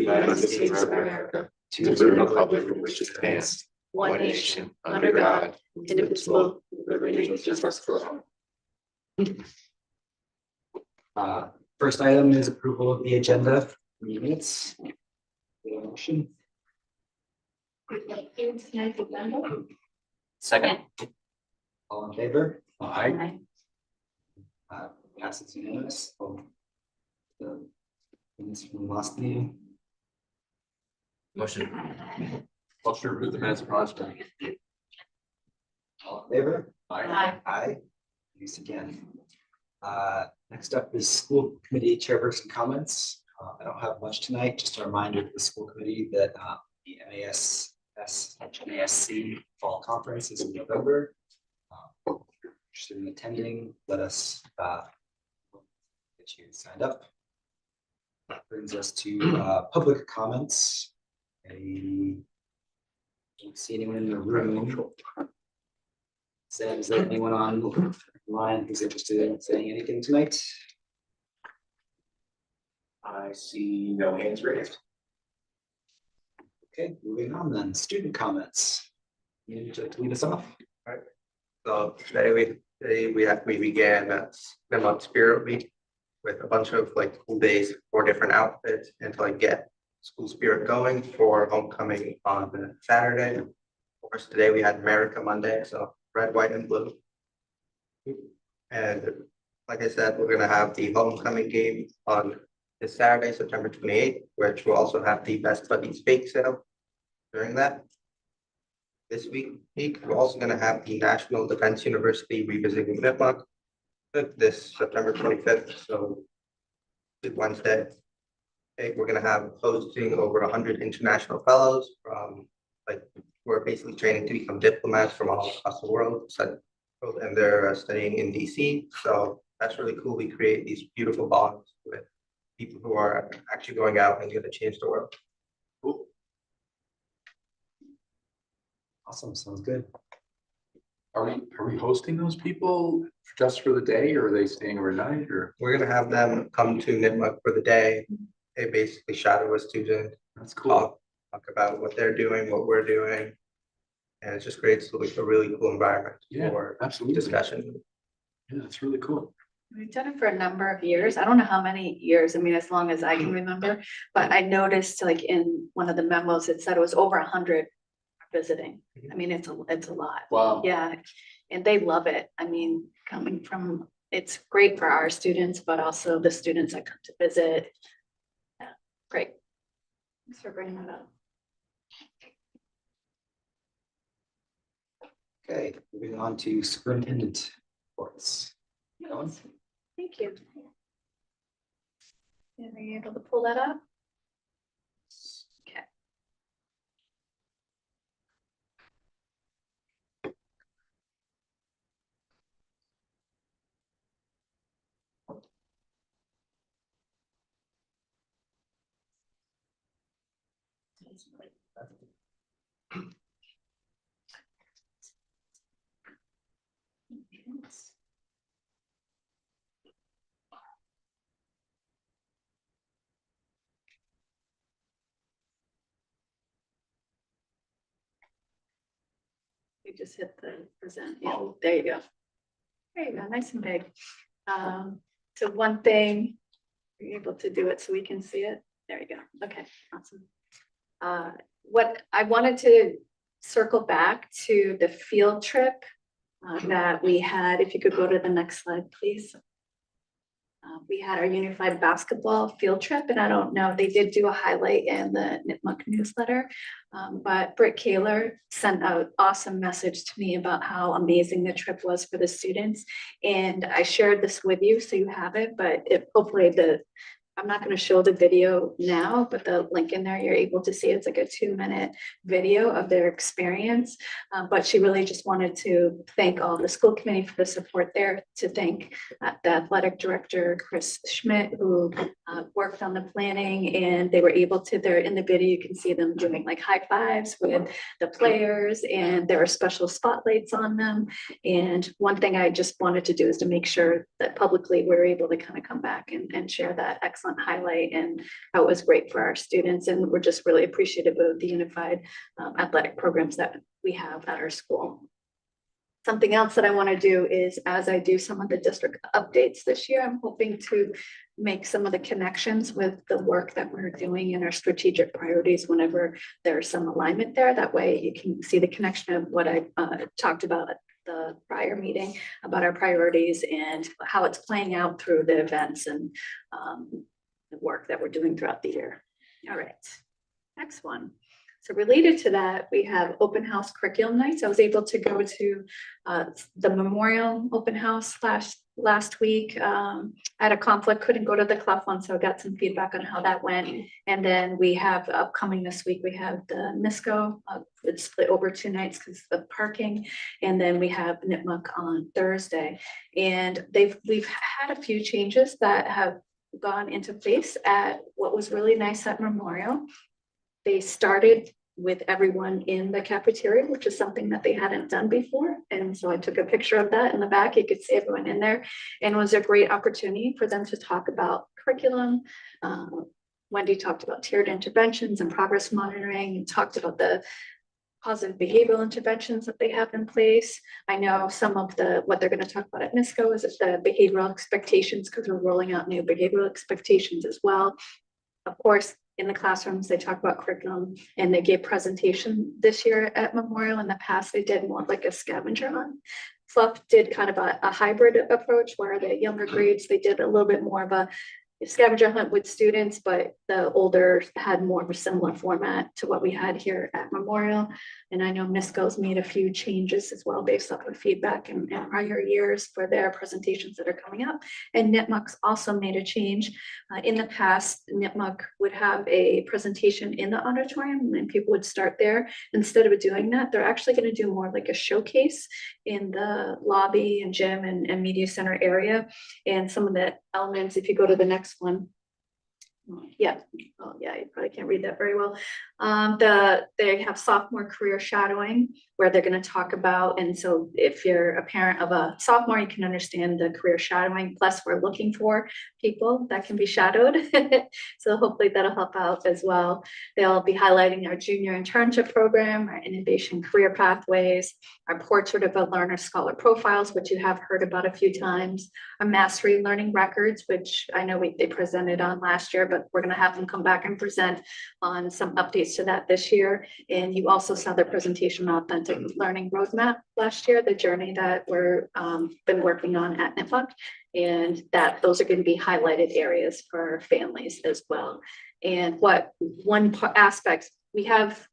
United States of America, to the republic for which it stands, one nation, under God, indivisible, with liberty and justice for all. First item is approval of the agenda. Minutes. Motion. Second. All in favor? Aye. Passes unanimous. The minutes from the last meeting. Motion. Motion to approve the minutes of Rochester. All in favor? Aye. Aye. Thanks again. Next up is school committee chairperson comments. I don't have much tonight, just a reminder to the school committee that the MASC fall conference is in November. If you're interested in attending, let us get you signed up. That brings us to public comments. I don't see anyone in the room. Sam, is there anyone online who's interested in saying anything tonight? I see no hands raised. Okay, moving on then. Student comments. You need to lead us off. So today we began Mendon-Upton Spirit Week with a bunch of like cool days for different outfits and to like get school spirit going for homecoming on Saturday. Of course, today we had America Monday, so red, white, and blue. And like I said, we're gonna have the homecoming game on this Saturday, September 28th, which will also have the Best Buddies bake sale during that. This week, we're also going to have the National Defense University revisiting Nipmuc this September 25th, so Wednesday. Okay, we're going to have hosting over 100 international fellows from who are basically training to become diplomats from all across the world, and they're studying in DC. So that's really cool. We create these beautiful bonds with people who are actually going out and going to change the world. Cool. Awesome, sounds good. Are we hosting those people just for the day, or are they staying overnight, or? We're gonna have them come to Nipmuc for the day. They basically shadow a student, That's cool. talk about what they're doing, what we're doing. And it just creates like a really cool environment Yeah, for absolutely. discussion. Yeah, that's really cool. We've done it for a number of years. I don't know how many years, I mean, as long as I can remember, but I noticed like in one of the memos, it said it was over 100 visiting. I mean, it's a lot. Wow. Yeah, and they love it. I mean, coming from, it's great for our students, but also the students that come to visit. Yeah, great. Thanks for bringing that up. Okay, moving on to superintendent reports. Ellen? Thank you. Are you able to pull that up? Okay. You just hit the present. Yeah, there you go. There you go, nice and big. So one thing, you're able to do it so we can see it. There you go. Okay, awesome. What I wanted to circle back to the field trip that we had. If you could go to the next slide, please. We had our unified basketball field trip, and I don't know, they did do a highlight in the Nipmuc newsletter, but Britt Kaler sent an awesome message to me about how amazing the trip was for the students. And I shared this with you, so you have it, but hopefully I'm not going to show the video now, but the link in there, you're able to see it's like a 2-minute video of their experience. But she really just wanted to thank all the school committee for the support there, to thank the athletic director, Chris Schmidt, who worked on the planning, and they were able to, they're in the video, you can see them doing like high fives with the players, and there are special spotlights on them. And one thing I just wanted to do is to make sure that publicly we're able to kind of come back and share that excellent excellent highlight and how it was great for our students. And we're just really appreciative of the unified athletic programs that we have at our school. Something else that I want to do is, as I do some of the district updates this year, I'm hoping to make some of the connections with the work that we're doing in our strategic priorities whenever there's some alignment there. That way you can see the connection of what I talked about at the prior meeting about our priorities and how it's playing out through the events and the work that we're doing throughout the year. All right, next one. So related to that, we have open house curriculum nights. I was able to go to the Memorial Open House last week. I had a conflict, couldn't go to the Clough one, so I got some feedback on how that went. And then we have upcoming this week, we have the NISCO. It's split over 2 nights because of parking. And then we have Nipmuc on Thursday. And we've had a few changes that have gone into place at what was really nice at Memorial. They started with everyone in the cafeteria, which is something that they hadn't done before. And so I took a picture of that in the back. You could see everyone in there. And it was a great opportunity for them to talk about curriculum. Wendy talked about tiered interventions and progress monitoring and talked about the positive behavioral interventions that they have in place. I know some of what they're going to talk about at NISCO is the behavioral expectations, because we're rolling out new behavioral expectations as well. Of course, in the classrooms, they talk about curriculum and they gave presentation this year at Memorial. In the past, they did more like a scavenger hunt. Fluff did kind of a hybrid approach where the younger grades, they did a little bit more of a scavenger hunt with students, but the older had more of a similar format to what we had here at Memorial. And I know NISCO's made a few changes as well based off of feedback in prior years for their presentations that are coming up. And Nipmuc's also made a change. In the past, Nipmuc would have a presentation in the auditorium and people would start there. Instead of doing that, they're actually going to do more like a showcase in the lobby and gym and media center area. And some of the elements, if you go to the next one. Yeah, oh yeah, you probably can't read that very well. They have sophomore career shadowing where they're going to talk about, and so if you're a parent of a sophomore, you can understand the career shadowing. Plus, we're looking for people that can be shadowed, so hopefully that'll help out as well. They'll be highlighting our junior internship program, our innovation career pathways, our portrait of a learner scholar profiles, which you have heard about a few times, our mastery learning records, which I know they presented on last year, but we're going to have them come back and present on some updates to that this year. And you also saw their presentation on authentic learning roadmap last year, the journey that we're been working on at Nipmuc, and that those are going to be highlighted areas for families as well. And aspect, we have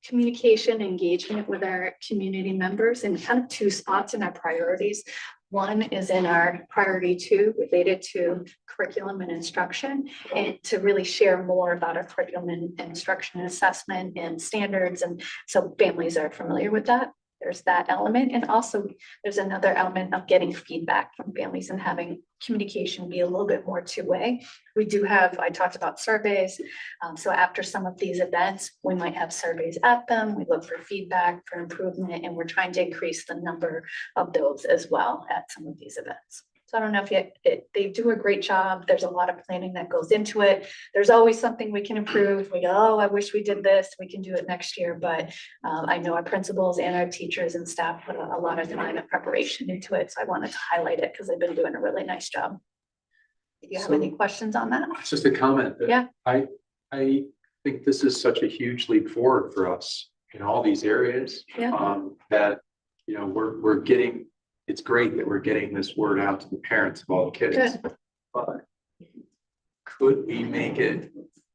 communication engagement with our community members in kind of 2 spots in our priorities. One is in our priority 2 related to curriculum and instruction, and to really share more about our curriculum and instruction and assessment and standards. And so families are familiar with that. There's that element. And also there's another element of getting feedback from families and having communication be a little bit more 2-way. We do have, I talked about surveys. So after some of these events, we might have surveys at them. We look for feedback for improvement, and we're trying to increase the number of those as well at some of these events. So I don't know if they do a great job. There's a lot of planning that goes into it. There's always something we can improve. We go, oh, I wish we did this. We can do it next year. But I know our principals and our teachers and staff put a lot of time and preparation into it. So I wanted to highlight it because they've been doing a really nice job. Do you have any questions on that? It's just a comment. Yeah. I think this is such a huge leap forward for us in all these areas. Yeah. That, we're getting, it's great that we're getting this word out to the parents of all the kids. Good. But could we make it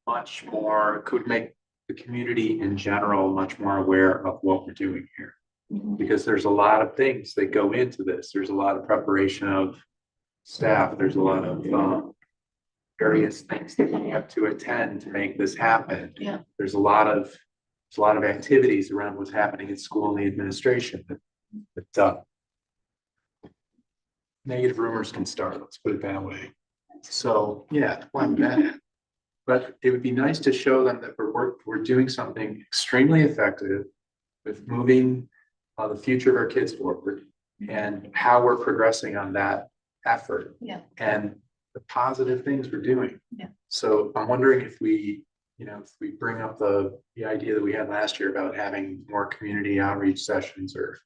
much more, could make the community in general much more aware of what we're doing here? Mhm. Because there's a lot of things that go into this. There's a lot of preparation of staff. There's a lot of various things that we have to attend to make this happen. Yeah. There's a lot of activities around what's happening in school and the administration that negative rumors can start, let's put it that way. So yeah, one bad. But it would be nice to show them that we're doing something extremely effective with moving the future of our kids forward and how we're progressing on that effort. Yeah. And the positive things we're doing. Yeah. So I'm wondering if we, if we bring up the idea that we had last year about having more community outreach sessions or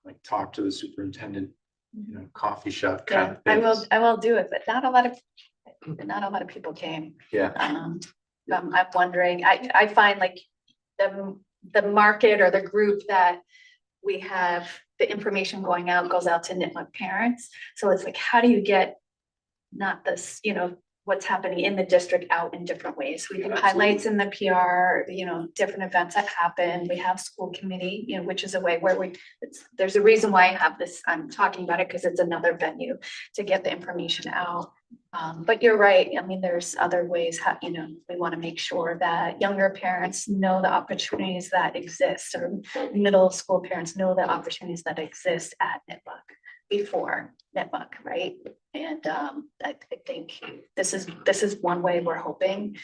like talk to the superintendent, coffee shop kind of things. I will do it, but not a lot of people came. Yeah. I'm wondering, I find like the market or the group that we have, the information going out goes out to Nipmuc parents. So it's like, how do you get not this, what's happening in the district out in different ways? We do highlights in the PR, different events that happen. We have school committee, which is a way where there's a reason why I have this, I'm talking about it because it's another venue to get the information out. But you're right. I mean, there's other ways how, we want to make sure that younger parents know the opportunities that exist, or middle school parents know the opportunities that exist at Nipmuc before Nipmuc, right? And I think this is one way we're hoping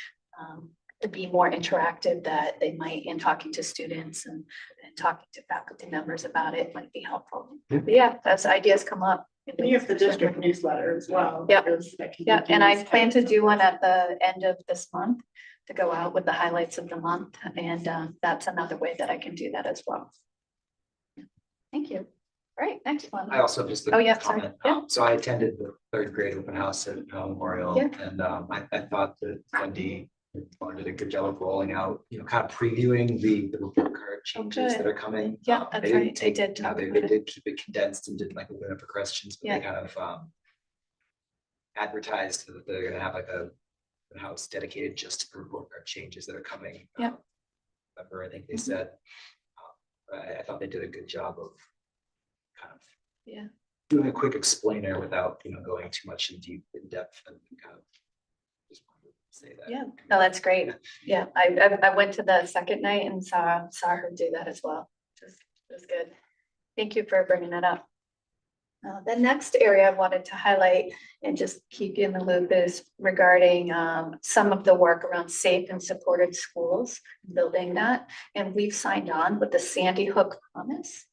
to be more interactive, that they might, in talking to students and talking to faculty members about it, might be helpful. But yeah, as ideas come up. We have the district newsletter as well. Yep. That can be Yeah, and I used. plan to do one at the end of this month to go out with the highlights of the month, and that's another way that I can do that as well. Thank you. All right, next one. I also just. Oh, yeah, sorry. comment. Yeah. So I attended the third grade open house at Memorial, Yeah. and I thought that Wendy did a good job of rolling out, kind of previewing the report card changes that are coming. Yeah, that's They didn't right. They did They talk they about it. did keep it condensed and didn't like open up for questions, but Yeah. they kind of advertised that they're gonna have like a house dedicated just to report card changes that are coming. Yeah. Remember, I think they said, I thought they did a good job of kind of Yeah. doing a quick explainer without, going too much in depth and kind of just wanted to say that. Yeah, no, that's great. Yeah, I went to the second night and saw her do that as well. It was good. Thank you for bringing that up. The next area I wanted to highlight and just keep you in the loop is regarding some of the work around safe and supported schools, building that. And we've signed on with the Sandy Hook Promise.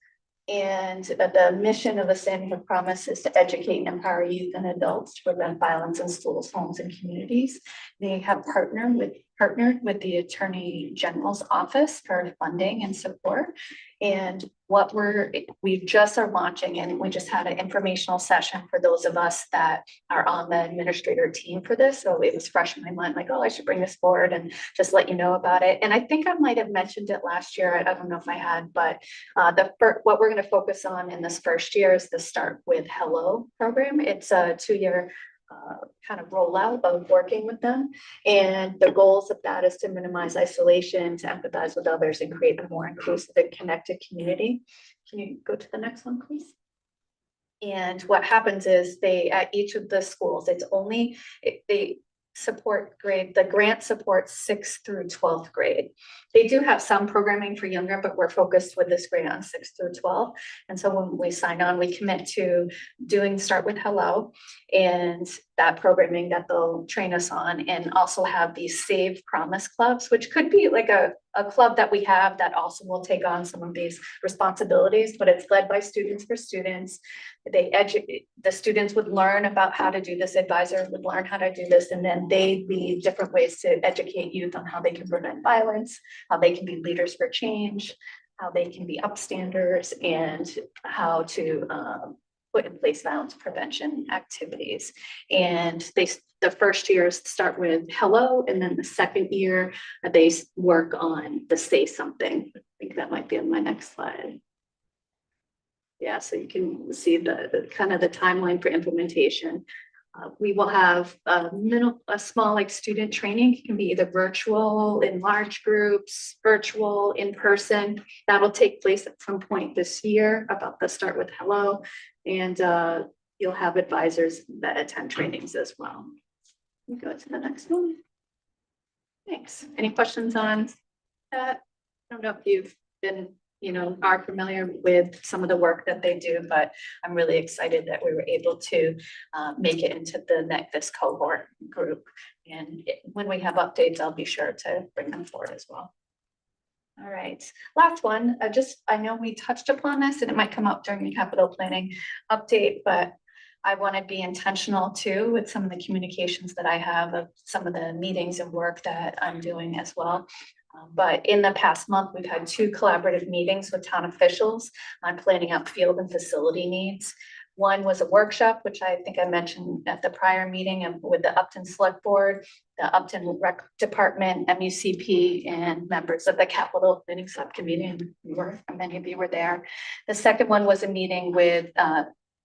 And the mission of the Sandy Hook Promise is to educate and empower youth and adults to prevent violence in schools, homes, and communities. They have partnered with the Attorney General's office for funding and support. And what we just are launching, and we just had an informational session for those of us that are on the administrator team for this. So it was fresh in my mind, like, oh, I should bring this forward and just let you know about it. And I think I might have mentioned it last year. I don't know if I had, but what we're going to focus on in this first year is the Start with Hello program. It's a 2-year kind of rollout of working with them. And the goals of that is to minimize isolation, to empathize with others, and create a more inclusive and connected community. Can you go to the next one, please? And what happens is at each of the schools, they support the grant supports 6th through 12th grade. They do have some programming for younger, but we're focused with this grant on 6th through 12. And so when we sign on, we commit to doing Start with Hello and that programming that they'll train us on, and also have these Save Promise clubs, which could be like a club that we have that also will take on some of these responsibilities, but it's led by Students for Students. The students would learn about how to do this, advisors would learn how to do this, and then they lead different ways to educate youth on how they can prevent violence, how they can be leaders for change, how they can be upstanders, and how to put in place violence prevention activities. And the first year start with hello, and then the second year they work on the say something. I think that might be on my next slide. Yeah, so you can see the kind of the timeline for implementation. We will have a small like student training. It can be either virtual in large groups, virtual in person. That'll take place at some point this year about the Start with Hello. And you'll have advisors that attend trainings as well. We go to the next one. Thanks. Any questions on that? I don't know if you've been, are familiar with some of the work that they do, but I'm really excited that we were able to make it into this cohort group. And when we have updates, I'll be sure to bring them forward as well. All right, last one. I know we touched upon this and it might come up during the capital planning update, but I want to be intentional too with some of the communications that I have of some of the meetings and work that I'm doing as well. But in the past month, we've had 2 collaborative meetings with town officials on planning out field and facility needs. One was a workshop, which I think I mentioned at the prior meeting, and with the Upton Select Board, the Upton Rec Department, MUCP, and members of the Capital Planning Subcommittee, and many of you were there. The second one was a meeting with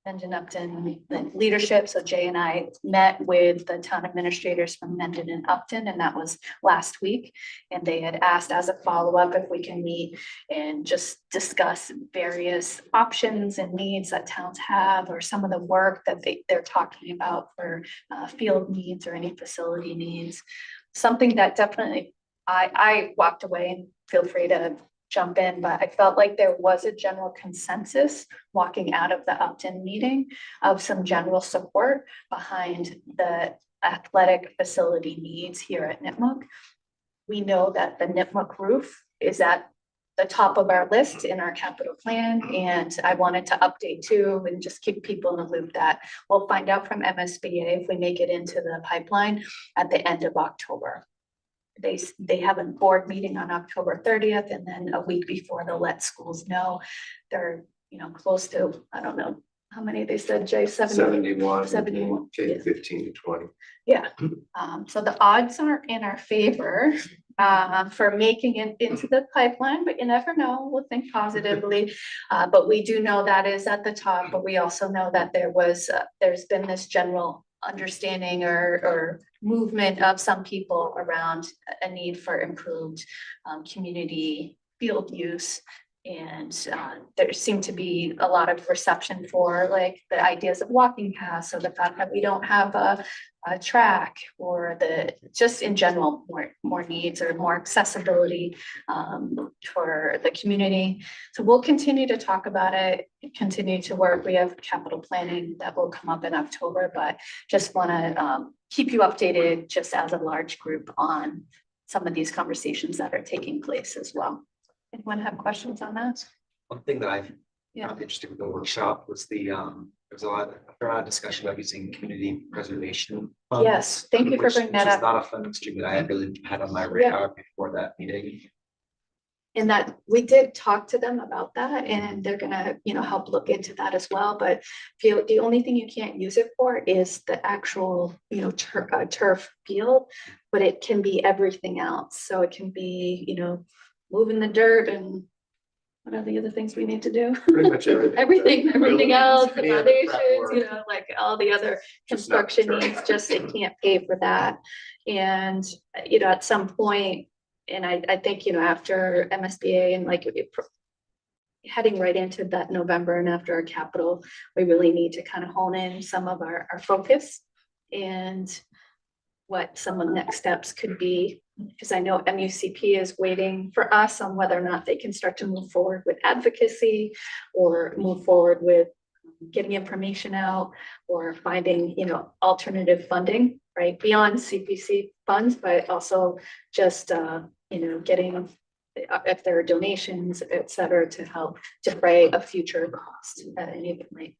Mendon-Upton leadership. So Jay and I met with the town administrators from Mendon and Upton, and that was last week. And they had asked as a follow-up if we can meet and just discuss various options and needs that towns have, or some of the work that they're talking about for field needs or any facility needs. Something that definitely I walked away, and feel free to jump in, but I felt like there was a general consensus walking out of the Upton meeting of some general support behind the athletic facility needs here at Nipmuc. We know that the Nipmuc roof is at the top of our list in our capital plan, and I wanted to update too and just keep people in the loop that we'll find out from MSBA if we make it into the pipeline at the end of October. They have a board meeting on October 30th, and then a week before they'll let schools know. They're, close to, I don't know how many they said, Jay, 71. 71. Yeah. 15 to 20. Yeah, so the odds aren't in our favor for making it into the pipeline, but you never know. We'll think positively. But we do know that is at the top, but we also know that there's been this general understanding or movement of some people around a need for improved community field use. And there seemed to be a lot of reception for like the ideas of walking paths, or the fact that we don't have a track, or just in general more needs or more accessibility for the community. So we'll continue to talk about it, continue to work. We have capital planning that will come up in October, but just want to keep you updated just as a large group on some of these conversations that are taking place as well. Anyone have questions on that? One thing that I Yeah. found interesting with the workshop was there was a lot of discussion about using community preservation funds. Yes, thank you for which- bringing that which is up. not a funding stream that I had really had on my radar before that meeting. And that we did talk to them about that, and they're gonna, help look into that as well. But the only thing you can't use it for is the actual, turf field, but it can be everything else. So it can be, moving the dirt, and what are the other things we need to do? Pretty much everything. Everything Buildings, else, the any other prep foundations, work. like all the other Just not construction turf. needs, just they can't pay for that. And, at some point, and I think, after MSBA and heading right into that November and after our capital, we really need to kind of hone in some of our focus and what some of the next steps could be. Because I know MUCP is waiting for us on whether or not they can start to move forward with advocacy, or move forward with getting information out, or finding, alternative funding, right? Beyond CPC funds, but also just, getting, if there are donations, et cetera, to help defray a future cost at any point.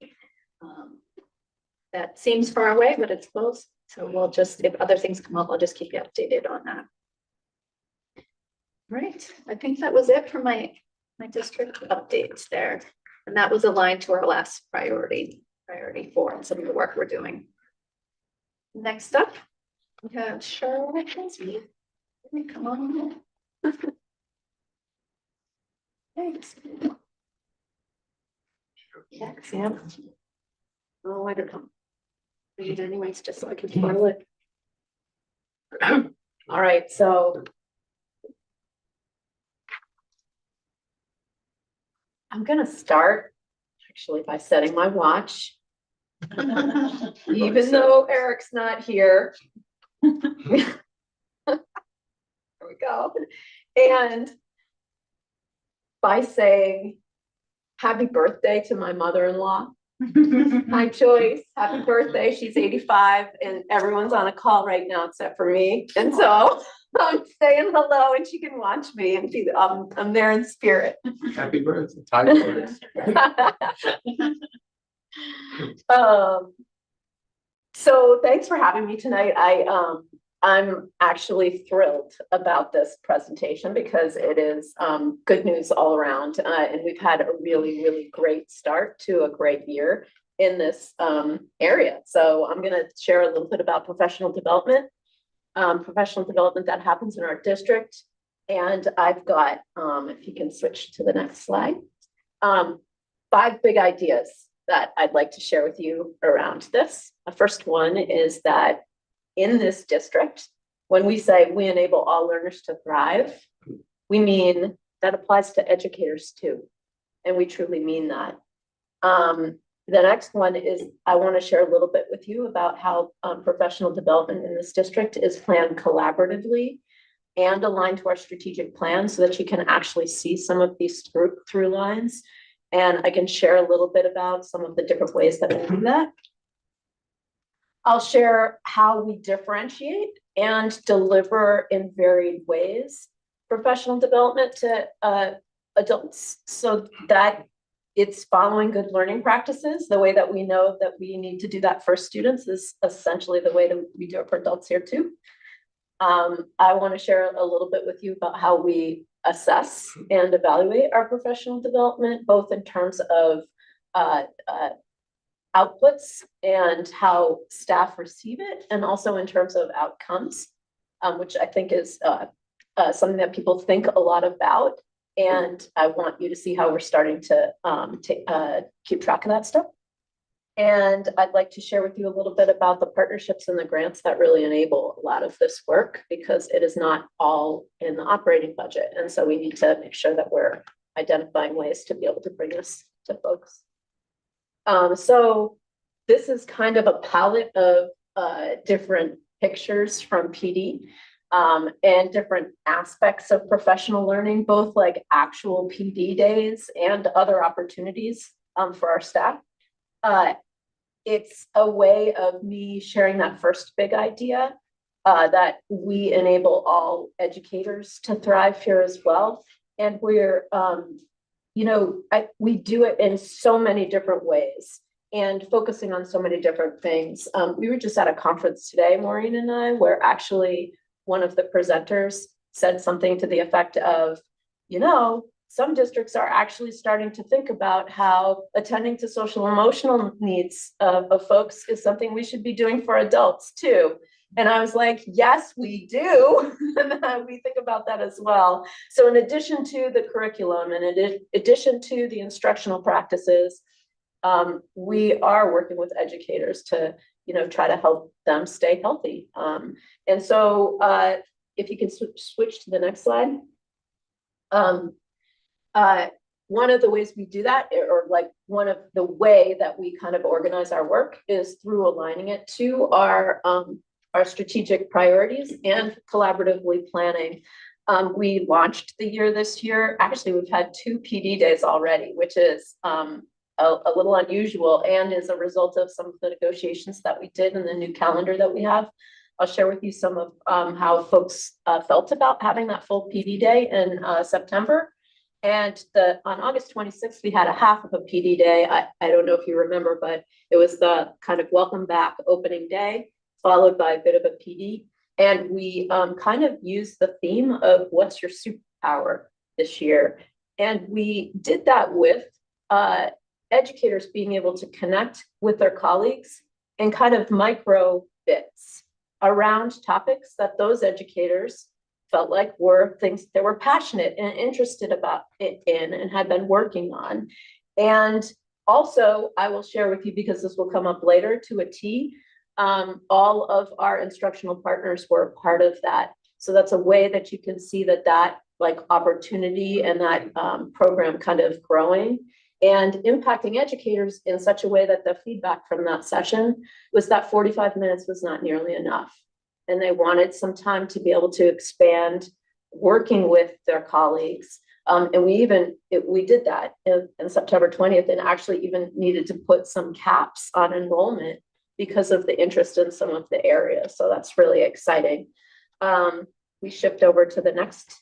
That seems far away, but it's close. So we'll just, if other things come up, I'll just keep you updated on that. Right, I think that was it for my district updates there. And that was aligned to our last priority 4, and some of the work we're doing. Next up, we have Charlotte. Come on. Thanks. Yeah, Sam. Oh, I don't know. Read it anyways, just so I can follow it. All right, so I'm gonna start actually by setting my watch. Even though Eric's not here. There we go. And by saying happy birthday to my mother-in-law. My choice. Happy birthday. She's 85 and everyone's on a call right now except for me. And so I'm saying hello, and she can watch me, and I'm there in spirit. Happy birthday. Time for it. So thanks for having me tonight. I'm actually thrilled about this presentation because it is good news all around. And we've had a really, really great start to a great year in this area. So I'm going to share a little bit about professional development that happens in our district. And I've got, if you can switch to the next slide, 5 big ideas that I'd like to share with you around this. The first one is that in this district, when we say we enable all learners to thrive, we mean that applies to educators too. And we truly mean that. The next one is I want to share a little bit with you about how professional development in this district is planned collaboratively and aligned to our strategic plan so that you can actually see some of these through lines. And I can share a little bit about some of the different ways that we do that. I'll share how we differentiate and deliver in varied ways professional development to adults so that it's following good learning practices. The way that we know that we need to do that for students is essentially the way that we do it for adults here too. I want to share a little bit with you about how we assess and evaluate our professional development, both in terms of outputs and how staff receive it, and also in terms of outcomes, which I think is something that people think a lot about. And I want you to see how we're starting to keep track of that stuff. And I'd like to share with you a little bit about the partnerships and the grants that really enable a lot of this work, because it is not all in the operating budget. And so we need to make sure that we're identifying ways to be able to bring this to folks. So this is kind of a palette of different pictures from PD and different aspects of professional learning, both like actual PD days and other opportunities for our staff. It's a way of me sharing that first big idea that we enable all educators to thrive here as well. And we're, we do it in so many different ways and focusing on so many different things. We were just at a conference today, Maureen and I, where actually one of the presenters said something to the effect of, some districts are actually starting to think about how attending to social emotional needs of folks is something we should be doing for adults too. And I was like, yes, we do. And we think about that as well. So in addition to the curriculum and in addition to the instructional practices, we are working with educators to, try to help them stay healthy. And so if you can switch to the next slide. One of the ways we do that, or like one of the way that we kind of organize our work, is through aligning it to our strategic priorities and collaboratively planning. We launched the year this year. Actually, we've had 2 PD days already, which is a little unusual and is a result of some of the negotiations that we did in the new calendar that we have. I'll share with you some of how folks felt about having that full PD day in September. And on August 26th, we had a half of a PD day. I don't know if you remember, but it was the kind of welcome back opening day, followed by a bit of a PD. And we kind of used the theme of what's your superpower this year. And we did that with educators being able to connect with their colleagues in kind of micro bits around topics that those educators felt like were things they were passionate and interested about it in and had been working on. And also, I will share with you, because this will come up later to a T, all of our instructional partners were part of that. So that's a way that you can see that like opportunity and that program kind of growing and impacting educators in such a way that the feedback from that session was that 45 minutes was not nearly enough. And they wanted some time to be able to expand working with their colleagues. And we did that in September 20th, and actually even needed to put some caps on enrollment because of the interest in some of the areas. So that's really exciting. We shift over to the next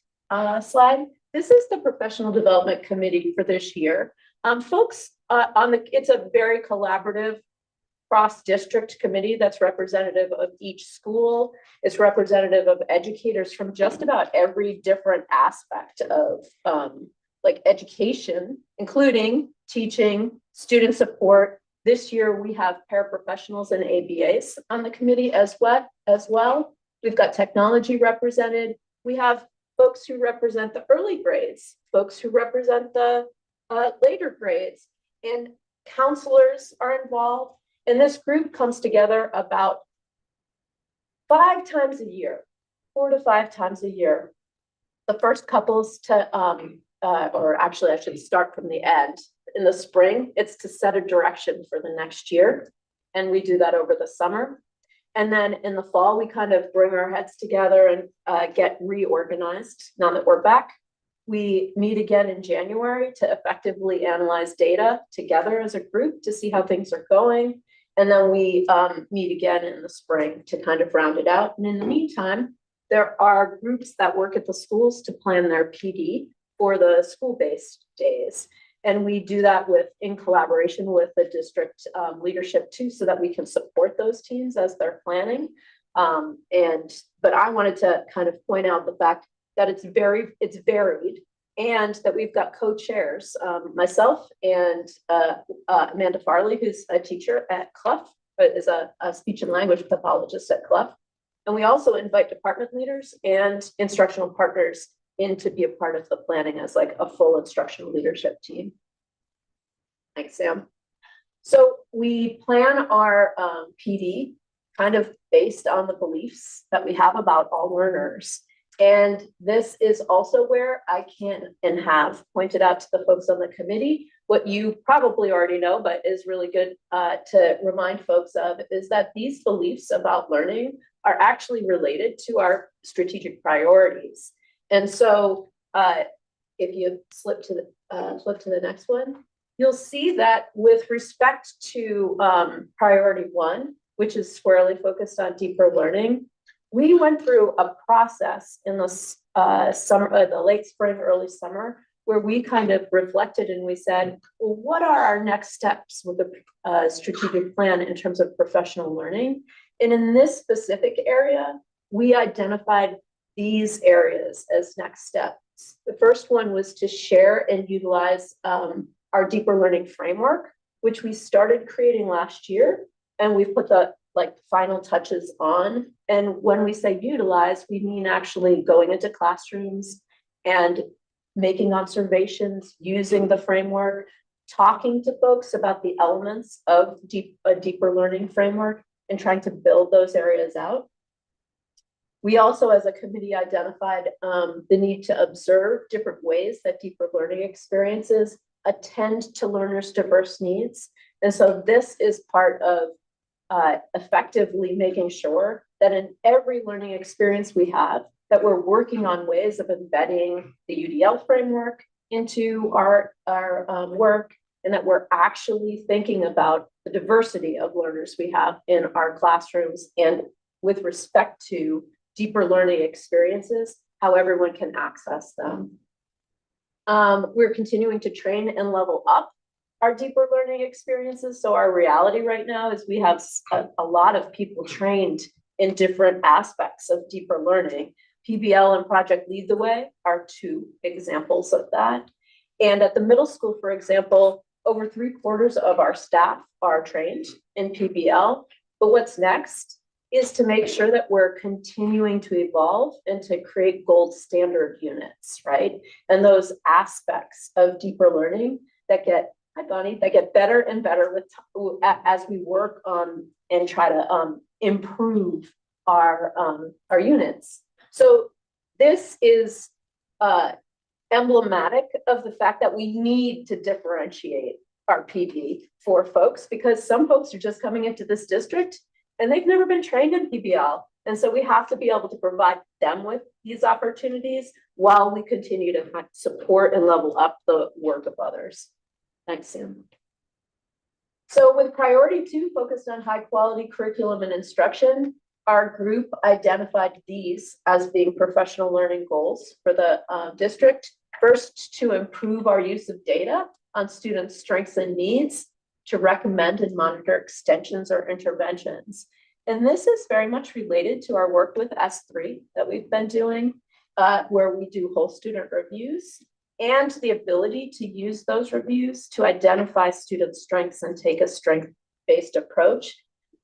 slide. This is the Professional Development Committee for this year. Folks, it's a very collaborative cross-district committee that's representative of each school. It's representative of educators from just about every different aspect of like education, including teaching, student support. This year, we have paraprofessionals and ABAs on the committee as well. We've got technology represented. We have folks who represent the early grades, folks who represent the later grades, and counselors are involved. And this group comes together about 5 times a year, 4 to 5 times a year. The first couples to, or actually I should start from the end. In the spring, it's to set a direction for the next year. And we do that over the summer. And then in the fall, we kind of bring our heads together and get reorganized. Now that we're back, we meet again in January to effectively analyze data together as a group to see how things are going. And then we meet again in the spring to kind of round it out. And in the meantime, there are groups that work at the schools to plan their PD for the school-based days. And we do that in collaboration with the district leadership too, so that we can support those teams as they're planning. But I wanted to kind of point out the fact that it's varied, and that we've got co-chairs, myself and Amanda Farley, who's a teacher at Clough, but is a speech and language pathologist at Clough. And we also invite department leaders and instructional partners in to be a part of the planning as like a full instructional leadership team. Thanks, Sam. So we plan our PD kind of based on the beliefs that we have about all learners. And this is also where I can and have pointed out to the folks on the committee, what you probably already know, but is really good to remind folks of, is that these beliefs about learning are actually related to our strategic priorities. And so if you flip to the next one, you'll see that with respect to priority 1, which is squarely focused on deeper learning, we went through a process in the summer, the late spring, early summer, where we kind of reflected and we said, well, what are our next steps with the strategic plan in terms of professional learning? And in this specific area, we identified these areas as next steps. The first one was to share and utilize our deeper learning framework, which we started creating last year, and we've put the final touches on. And when we say utilize, we mean actually going into classrooms and making observations, using the framework, talking to folks about the elements of a deeper learning framework, and trying to build those areas out. We also, as a committee, identified the need to observe different ways that deeper learning experiences attend to learners' diverse needs. And so this is part of effectively making sure that in every learning experience we have, that we're working on ways of embedding the UDL framework into our work, and that we're actually thinking about the diversity of learners we have in our classrooms, and with respect to deeper learning experiences, how everyone can access them. We're continuing to train and level up our deeper learning experiences. So our reality right now is we have a lot of people trained in different aspects of deeper learning. PBL and Project Lead the Way are 2 examples of that. And at the middle school, for example, over 3/4 of our staff are trained in PBL. But what's next is to make sure that we're continuing to evolve and to create gold standard units, right? And those aspects of deeper learning that get, hi Bonnie, that get better and better as we work on and try to improve our units. So this is emblematic of the fact that we need to differentiate our PD for folks, because some folks are just coming into this district and they've never been trained in PBL. And so we have to be able to provide them with these opportunities while we continue to support and level up the work of others. Thanks, Sam. So with priority 2, focused on high quality curriculum and instruction, our group identified these as being professional learning goals for the district. First, to improve our use of data on students' strengths and needs. to recommend and monitor extensions or interventions. And this is very much related to our work with S3 that we've been doing, where we do whole student reviews and the ability to use those reviews to identify student strengths and take a strength-based approach.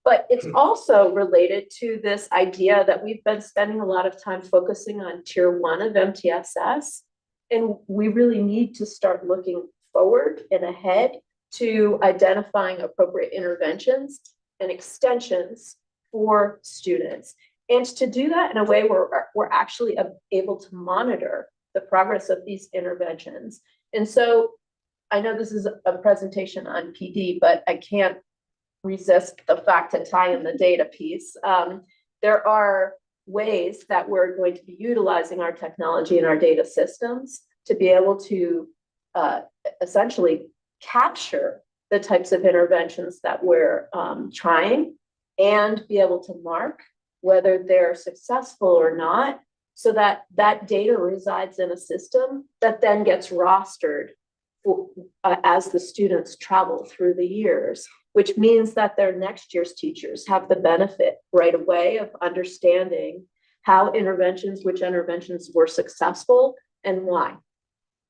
But it's also related to this idea that we've been spending a lot of time focusing on tier 1 of MTSS. And we really need to start looking forward and ahead to identifying appropriate interventions and extensions for students. And to do that in a way where we're actually able to monitor the progress of these interventions. And so I know this is a presentation on PD, but I can't resist the fact to tie in the data piece. There are ways that we're going to be utilizing our technology and our data systems to be able to essentially capture the types of interventions that we're trying and be able to mark whether they're successful or not, so that that data resides in a system that then gets rostered as the students travel through the years, which means that their next year's teachers have the benefit right away of understanding how which interventions were successful and why.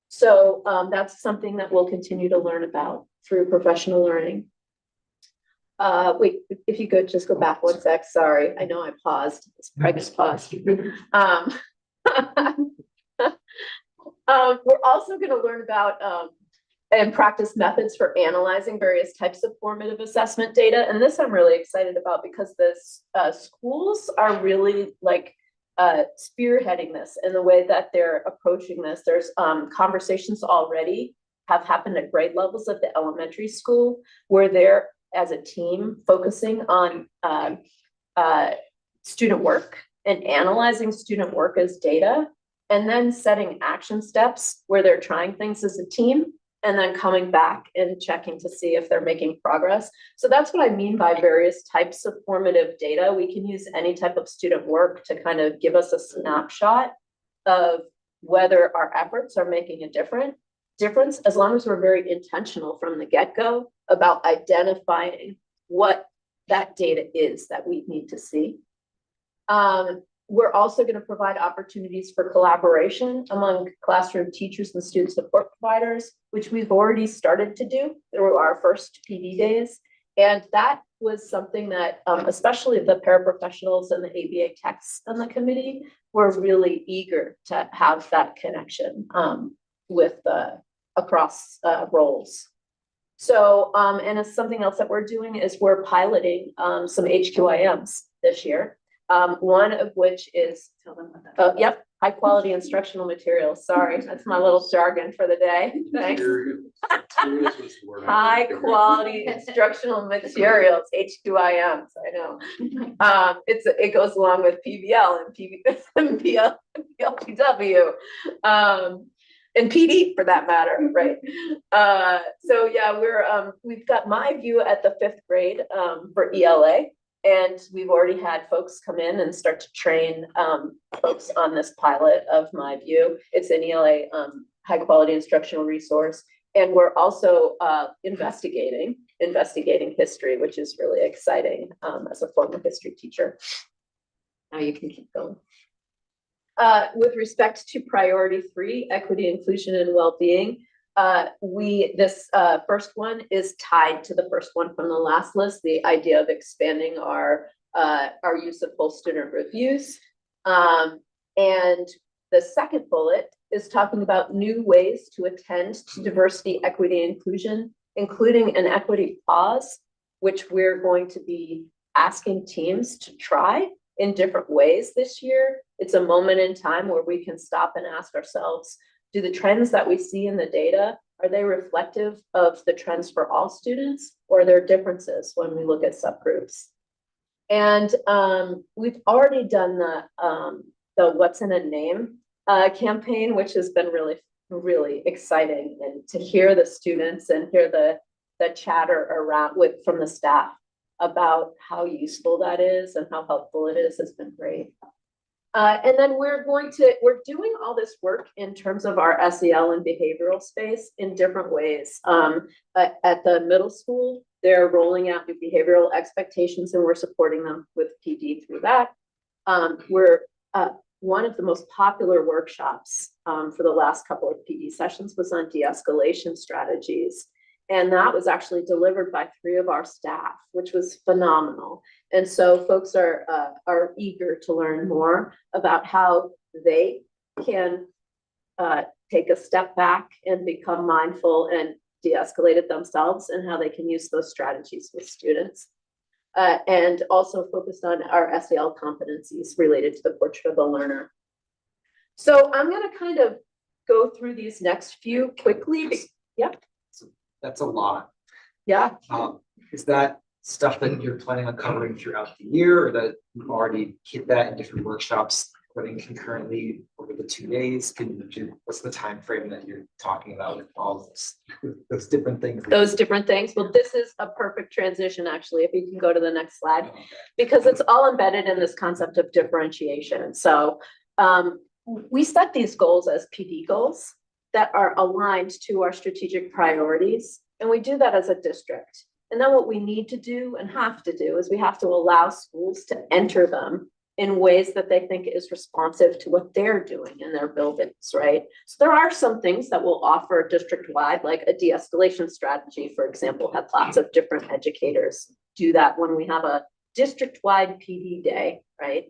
So that's something that we'll continue to learn about through professional learning. Wait, if you could just go back 1 sec, sorry, I know I paused, Craig's paused. We're also going to learn about and practice methods for analyzing various types of formative assessment data. And this I'm really excited about because the schools are really like spearheading this in the way that they're approaching this. There's conversations already have happened at grade levels of the elementary school where they're as a team focusing on student work and analyzing student work as data, and then setting action steps where they're trying things as a team and then coming back and checking to see if they're making progress. So that's what I mean by various types of formative data. We can use any type of student work to kind of give us a snapshot of whether our efforts are making a difference, as long as we're very intentional from the get-go about identifying what that data is that we need to see. We're also going to provide opportunities for collaboration among classroom teachers and student support providers, which we've already started to do through our first PD days. And that was something that especially the paraprofessionals and the ABA techs on the committee were really eager to have that connection with across roles. So, and it's something else that we're doing is we're piloting some HQIMs this year. One of which is, yep, high quality instructional materials. Sorry, that's my little jargon for the day. Thanks. High quality instructional materials, HQIMs. I know. It goes along with PBL and PLPW. And PD for that matter, right? So yeah, we've got my view at the 5th grade for ELA, and we've already had folks come in and start to train folks on this pilot of my view. It's an ELA high quality instructional resource, and we're also investigating history, which is really exciting as a former history teacher. Now you can keep going. With respect to priority 3, equity, inclusion, and well-being, this first one is tied to the first one from the last list, the idea of expanding our use of full student reviews. And the second bullet is talking about new ways to attend to diversity, equity, and inclusion, including an equity pause, which we're going to be asking teams to try in different ways this year. It's a moment in time where we can stop and ask ourselves, do the trends that we see in the data, are they reflective of the trends for all students, or are there differences when we look at subgroups? And we've already done the What's in a Name campaign, which has been really, really exciting, and to hear the students and hear the chatter around from the staff about how useful that is and how helpful it is has been great. And then we're doing all this work in terms of our SEL and behavioral space in different ways. At the middle school, they're rolling out new behavioral expectations and we're supporting them with PD through that. One of the most popular workshops for the last couple of PD sessions was on de-escalation strategies. And that was actually delivered by 3 of our staff, which was phenomenal. And so folks are eager to learn more about how they can take a step back and become mindful and de-escalate it themselves, and how they can use those strategies with students. And also focused on our SEL competencies related to the portrait of a learner. So I'm going to kind of go through these next few quickly. Yeah. That's a lot. Yeah. Is that stuff that you're planning on covering throughout the year, or that you've already hit that in different workshops running concurrently over the 2 days? What's the time frame that you're talking about with all those different things? Those different things. Well, this is a perfect transition, actually, if you can go to the next slide, because it's all embedded in this concept of differentiation. So we set these goals as PD goals that are aligned to our strategic priorities. And we do that as a district. And then what we need to do and have to do is we have to allow schools to enter them in ways that they think is responsive to what they're doing in their buildings, right? So there are some things that we'll offer district-wide, like a de-escalation strategy, for example, had lots of different educators do that when we have a district-wide PD day, right?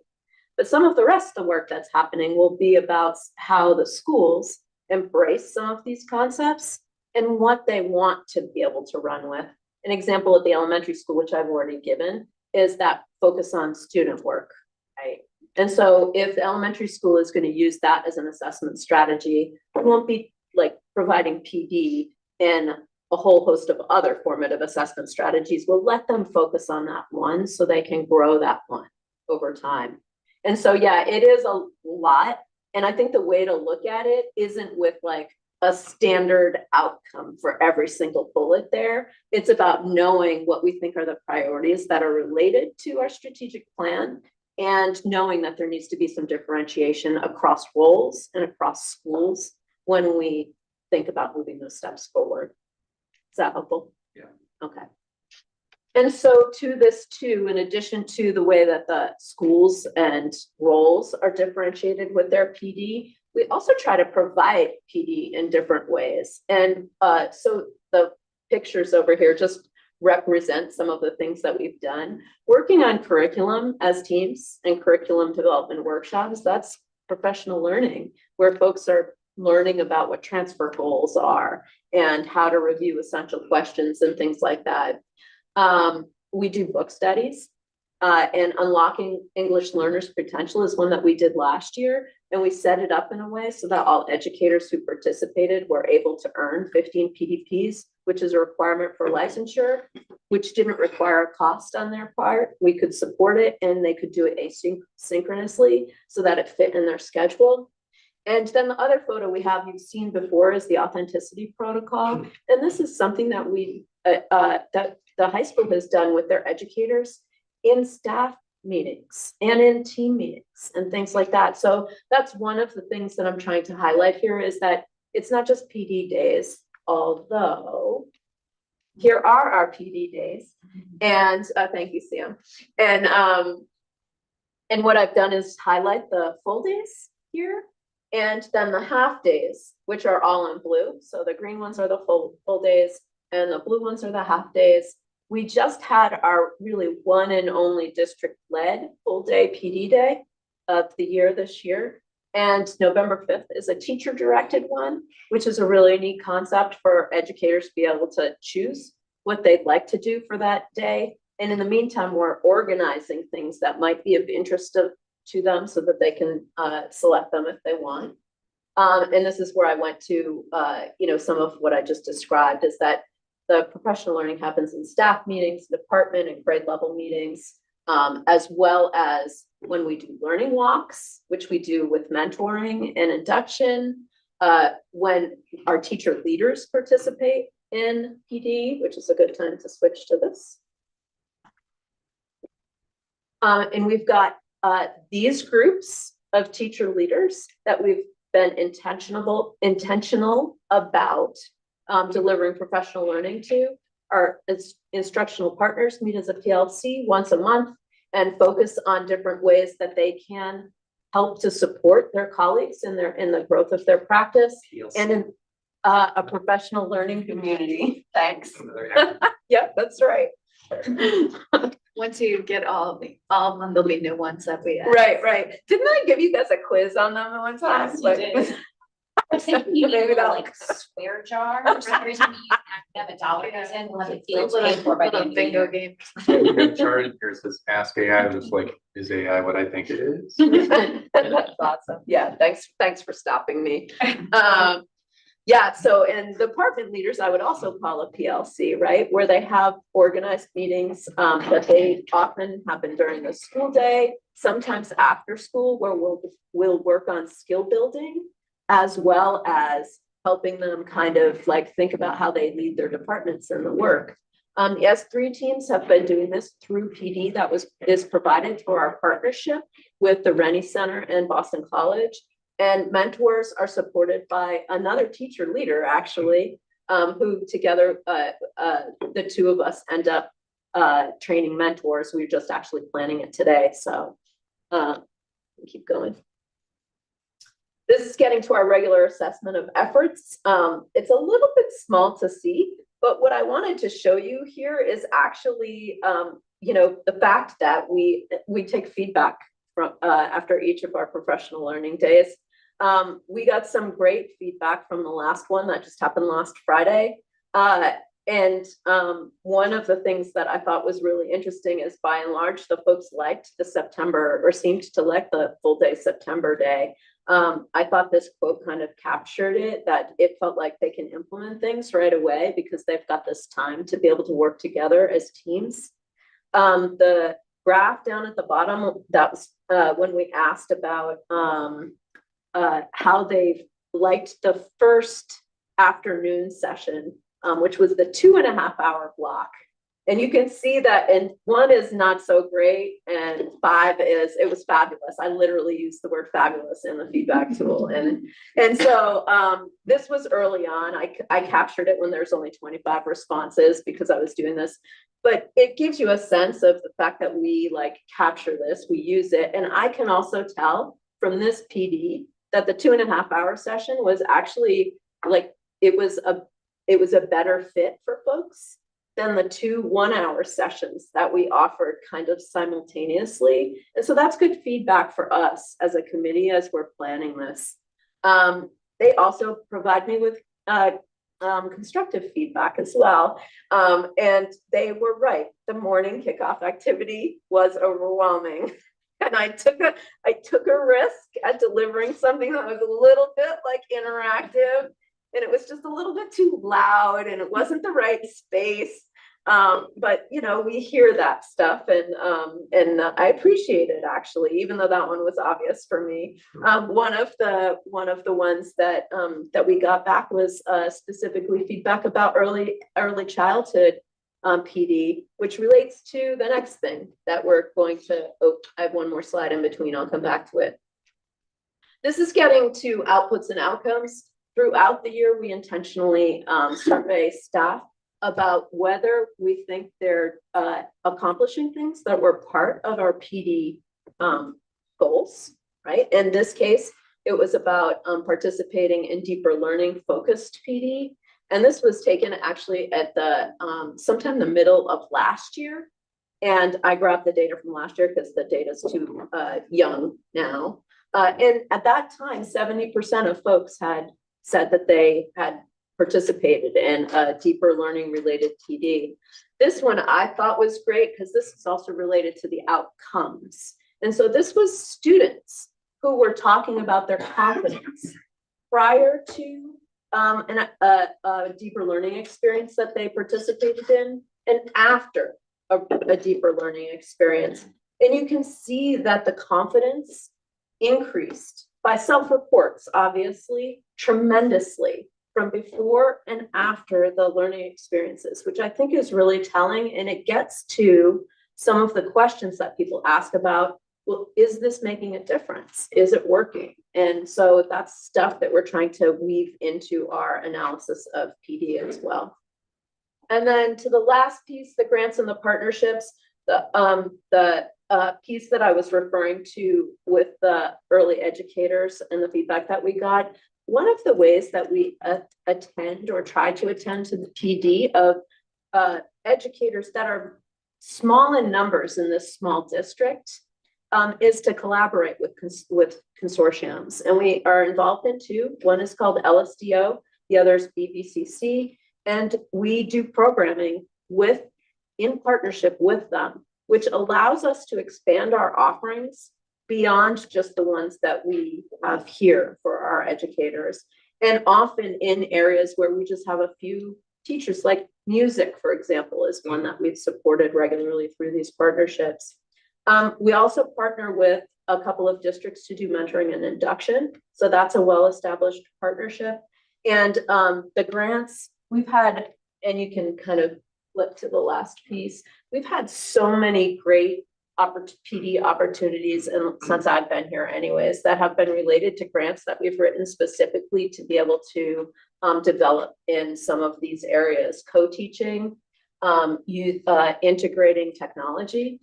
But some of the rest of the work that's happening will be about how the schools embrace some of these concepts and what they want to be able to run with. An example at the elementary school, which I've already given, is that focus on student work, right? And so if the elementary school is going to use that as an assessment strategy, we won't be like providing PD and a whole host of other formative assessment strategies. We'll let them focus on that one so they can grow that one over time. And so, yeah, it is a lot. And I think the way to look at it isn't with like a standard outcome for every single bullet there. It's about knowing what we think are the priorities that are related to our strategic plan, and knowing that there needs to be some differentiation across roles and across schools when we think about moving those steps forward. Is that helpful? Yeah. Okay. And so to this too, in addition to the way that the schools and roles are differentiated with their PD, we also try to provide PD in different ways. And so the pictures over here just represent some of the things that we've done. Working on curriculum as teams and curriculum development workshops, that's professional learning, where folks are learning about what transfer goals are and how to review essential questions and things like that. We do book studies, and unlocking English learners' potential is one that we did last year. And we set it up in a way so that all educators who participated were able to earn 15 PDPs, which is a requirement for licensure, which didn't require a cost on their part. We could support it and they could do it asynchronously so that it fit in their schedule. And then the other photo we have you've seen before is the authenticity protocol. And this is something that that the high school has done with their educators in staff meetings and in team meetings and things like that. So that's one of the things that I'm trying to highlight here, is that it's not just PD days, although here are our PD days. And thank you, Sam. And what I've done is highlight the full days here, and then the half days, which are all in blue. So the green ones are the full days and the blue ones are the half days. We just had our really one and only district-led full-day PD day of the year this year. And November 5th is a teacher-directed one, which is a really neat concept for educators to be able to choose what they'd like to do for that day. And in the meantime, we're organizing things that might be of interest to them so that they can select them if they want. And this is where I went to, some of what I just described, is that the professional learning happens in staff meetings, department and grade level meetings, as well as when we do learning walks, which we do with mentoring and induction, when our teacher leaders participate in PD, which is a good time to switch to this. And we've got these groups of teacher leaders that we've been intentional about delivering professional learning to. Our instructional partners meet as a PLC once a month and focus on different ways that they can help to support their colleagues in the growth of their practice and in a professional learning community. Thanks. Yeah, that's right. Once you get all of them, there'll be new ones that we add. Right. Didn't I give you guys a quiz on them at one time? Yes, you did. I think you Maybe need that'll- like square jars, every time you have a dollar goes in, we'll have the fields paid for by the end of the Bingo year. game. We got a chart in here that says ask AI, just like, is AI what I think it is? That's awesome. Yeah, thanks for stopping me. Yeah, so and department leaders, I would also call a PLC, right? Where they have organized meetings that they often happen during the school day, sometimes after school, where we'll work on skill building as well as helping them kind of like think about how they lead their departments in the work. The S3 teams have been doing this through PD that is provided through our partnership with the Rennie Center and Boston College. And mentors are supported by another teacher leader, actually, who together, the two of us end up training mentors. We're just actually planning it today, so keep going. This is getting to our regular assessment of efforts. It's a little bit small to see, but what I wanted to show you here is actually, the fact that we take feedback from after each of our professional learning days. We got some great feedback from the last one that just happened last Friday. And one of the things that I thought was really interesting is by and large, the folks liked the September or seemed to like the full day September day. I thought this quote kind of captured it, that it felt like they can implement things right away because they've got this time to be able to work together as teams. The graph down at the bottom, that was when we asked about how they liked the first afternoon session, which was the 2.5 hour block. And you can see that, and 1 is not so great, and 5 is, it was fabulous. I literally used the word fabulous in the feedback tool. And so this was early on. I captured it when there's only 25 responses because I was doing this. But it gives you a sense of the fact that we like capture this, we use it. And I can also tell from this PD that the 2.5 hour session was actually like, it was a better fit for folks than the 2 1-hour sessions that we offered kind of simultaneously. And so that's good feedback for us as a committee as we're planning this. They also provide me with constructive feedback as well. And they were right. The morning kickoff activity was overwhelming. And I took a risk at delivering something that was a little bit like interactive. And it was just a little bit too loud and it wasn't the right space. But we hear that stuff and I appreciate it actually, even though that one was obvious for me. One of the ones that we got back was specifically feedback about early childhood PD, which relates to the next thing that we're going to, I have one more slide in between, I'll come back to it. This is getting to outputs and outcomes. Throughout the year, we intentionally survey staff about whether we think they're accomplishing things that were part of our PD goals, right? In this case, it was about participating in deeper learning focused PD. And this was taken actually at the sometime the middle of last year. And I grabbed the data from last year because the data is too young now. And at that time, 70% of folks had said that they had participated in a deeper learning related PD. This one I thought was great because this is also related to the outcomes. And so this was students who were talking about their confidence prior to a deeper learning experience that they participated in and after a deeper learning experience. And you can see that the confidence increased by self-reports, obviously, tremendously from before and after the learning experiences, which I think is really telling. And it gets to some of the questions that people ask about well, is this making a difference? Is it working? And so that's stuff that we're trying to weave into our analysis of PD as well. And then to the last piece, the grants and the partnerships, the piece that I was referring to with the early educators and the feedback that we got, one of the ways that we attend or try to attend to the PD of educators that are small in numbers in this small district is to collaborate with consortiums. And we are involved in two. One is called LSDO, the other is BVCC. And we do programming in partnership with them, which allows us to expand our offerings beyond just the ones that we have here for our educators. And often in areas where we just have a few teachers, like music, for example, is one that we've supported regularly through these partnerships. We also partner with a couple of districts to do mentoring and induction. So that's a well-established partnership. And the grants we've had, and you can kind of flip to the last piece, we've had so many great PD opportunities, and since I've been here anyways, that have been related to grants that we've written specifically to be able to develop in some of these areas, co-teaching, integrating technology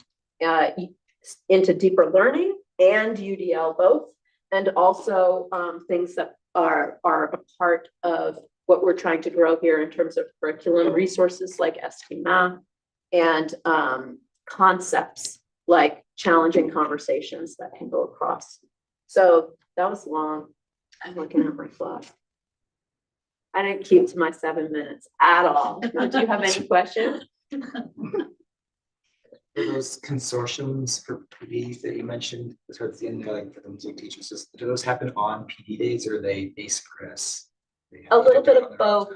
into deeper learning and UDL both, and also things that are a part of what we're trying to grow here in terms of curriculum resources like ST Math and concepts like challenging conversations that can go across. So that was long. I'm looking at my clock. I didn't keep to my 7 minutes at all. Do you have any questions? Those consortiums for PD that you mentioned towards the end, like for the music teachers, do those happen on PD days or are they asynchronous? A little bit of both.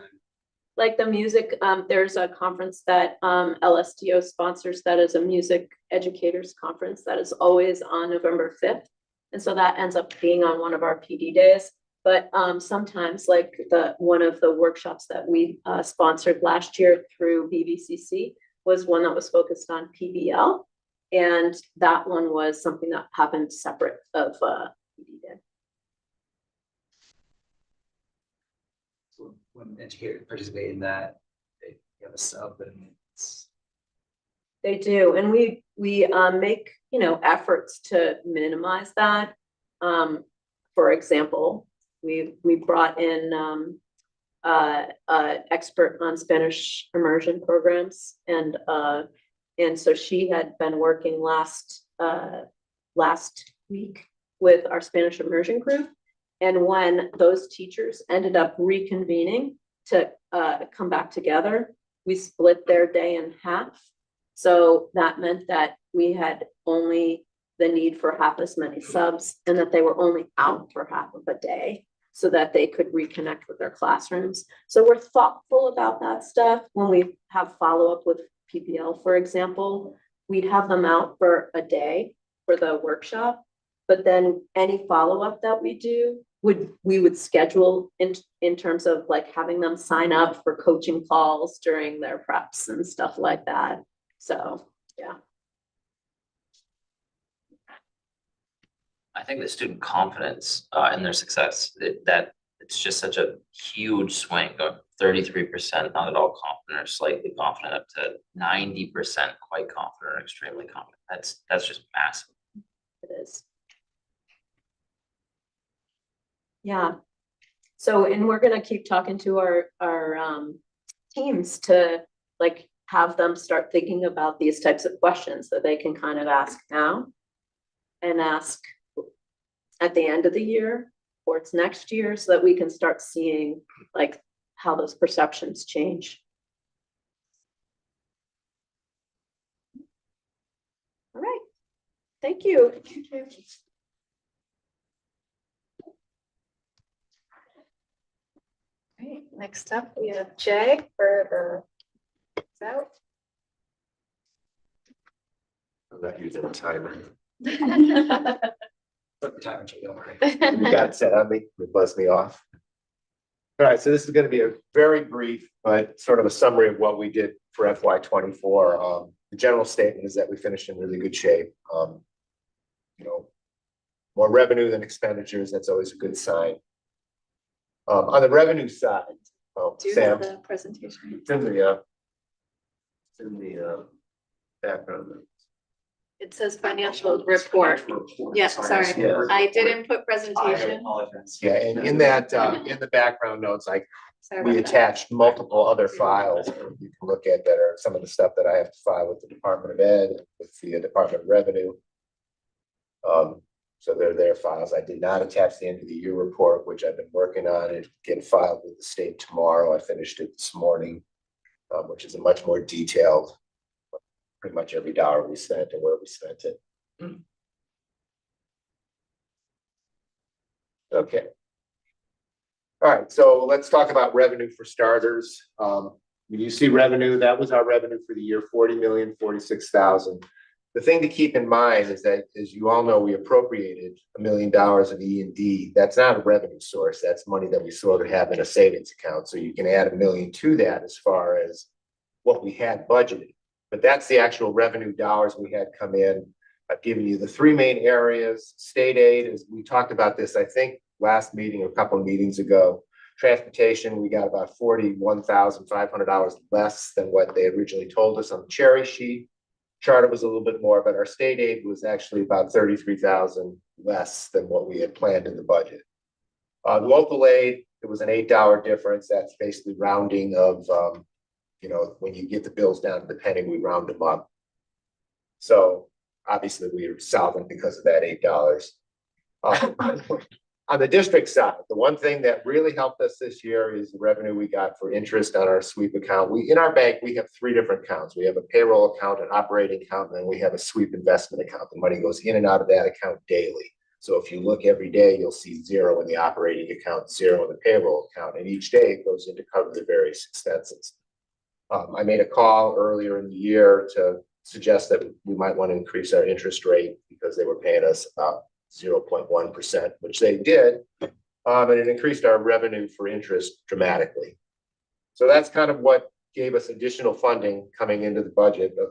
Like the music, there's a conference that LSDO sponsors that is a music educators conference that is always on November 5th. And so that ends up being on one of our PD days. But sometimes like one of the workshops that we sponsored last year through BVCC was one that was focused on PBL. And that one was something that happened separate of PD day. So when educators participate in that, they have a sub and it's. They do, and we make efforts to minimize that. For example, we brought in expert on Spanish immersion programs, and so she had been working last week with our Spanish immersion group. And when those teachers ended up reconvening to come back together, we split their day in half. So that meant that we had only the need for half as many subs and that they were only out for half of a day so that they could reconnect with their classrooms. So we're thoughtful about that stuff. When we have follow-up with PPL, for example, we'd have them out for a day for the workshop, but then any follow-up that we do, we would schedule in terms of like having them sign up for coaching calls during their preps and stuff like that. So, yeah. I think the student confidence in their success, that it's just such a huge swing of 33%, not at all confident or slightly confident, up to 90% quite confident or extremely confident. That's just massive. It is. Yeah. So, and we're going to keep talking to our teams to like have them start thinking about these types of questions that they can kind of ask now and ask at the end of the year or it's next year, so that we can start seeing like how those perceptions change. All right. Thank you. Great. Next up, we have Jay for the out. I'm not using a timer. Put the timer to don't worry. You got it set on me, it buzzed me off. All right, so this is gonna be a very brief, but sort of a summary of what we did for FY '24. The general statement is that we finished in really good shape. more revenue than expenditures. That's always a good sign. On the revenue side, Do you Sam, have the presentation? it's in the background. It says financial report. Yeah, sorry. Yeah. I didn't put I presentation. apologize. Yeah, and in that, in the background notes, Sorry we about that. attached multiple other files that you can look at that are some of the stuff that I have to file with the Department of Ed, with the Department of Revenue. So they're their files. I did not attach the end of the year report, which I've been working on and get filed with the state tomorrow. I finished it this morning, which is a much more detailed, pretty much every dollar we spent and where we spent it. Okay. All right, so let's talk about revenue for starters. When you see revenue, that was our revenue for the year, 40,046,000. The thing to keep in mind is that, as you all know, we appropriated $1 million of E&D. That's not a revenue source. That's money that we sort of have in a savings account. So you can add $1 million to that as far as what we had budgeted. But that's the actual revenue dollars we had come in. I've given you the three main areas. State aid, as we talked about this, I think, last meeting or a couple of meetings ago. Transportation, we got about $41,500 less than what they originally told us on the cherry sheet. Charter was a little bit more, but our state aid was actually about 33,000 less than what we had planned in the budget. Local aid, it was an $8 difference. That's basically rounding of, when you get the bills down to the penny, we round them up. So obviously we are solvent because of that $8. On the district side, the one thing that really helped us this year is the revenue we got for interest on our sweep account. In our bank, we have three different accounts. We have a payroll account, an operating account, and then we have a sweep investment account. The money goes in and out of that account daily. So if you look every day, you'll see zero in the operating account, zero in the payroll account, and each day it goes in to cover the various expenses. I made a call earlier in the year to suggest that we might want to increase our interest rate because they were paying us about 0.1%, which they did, and it increased our revenue for interest dramatically. So that's kind of what gave us additional funding coming into the budget of,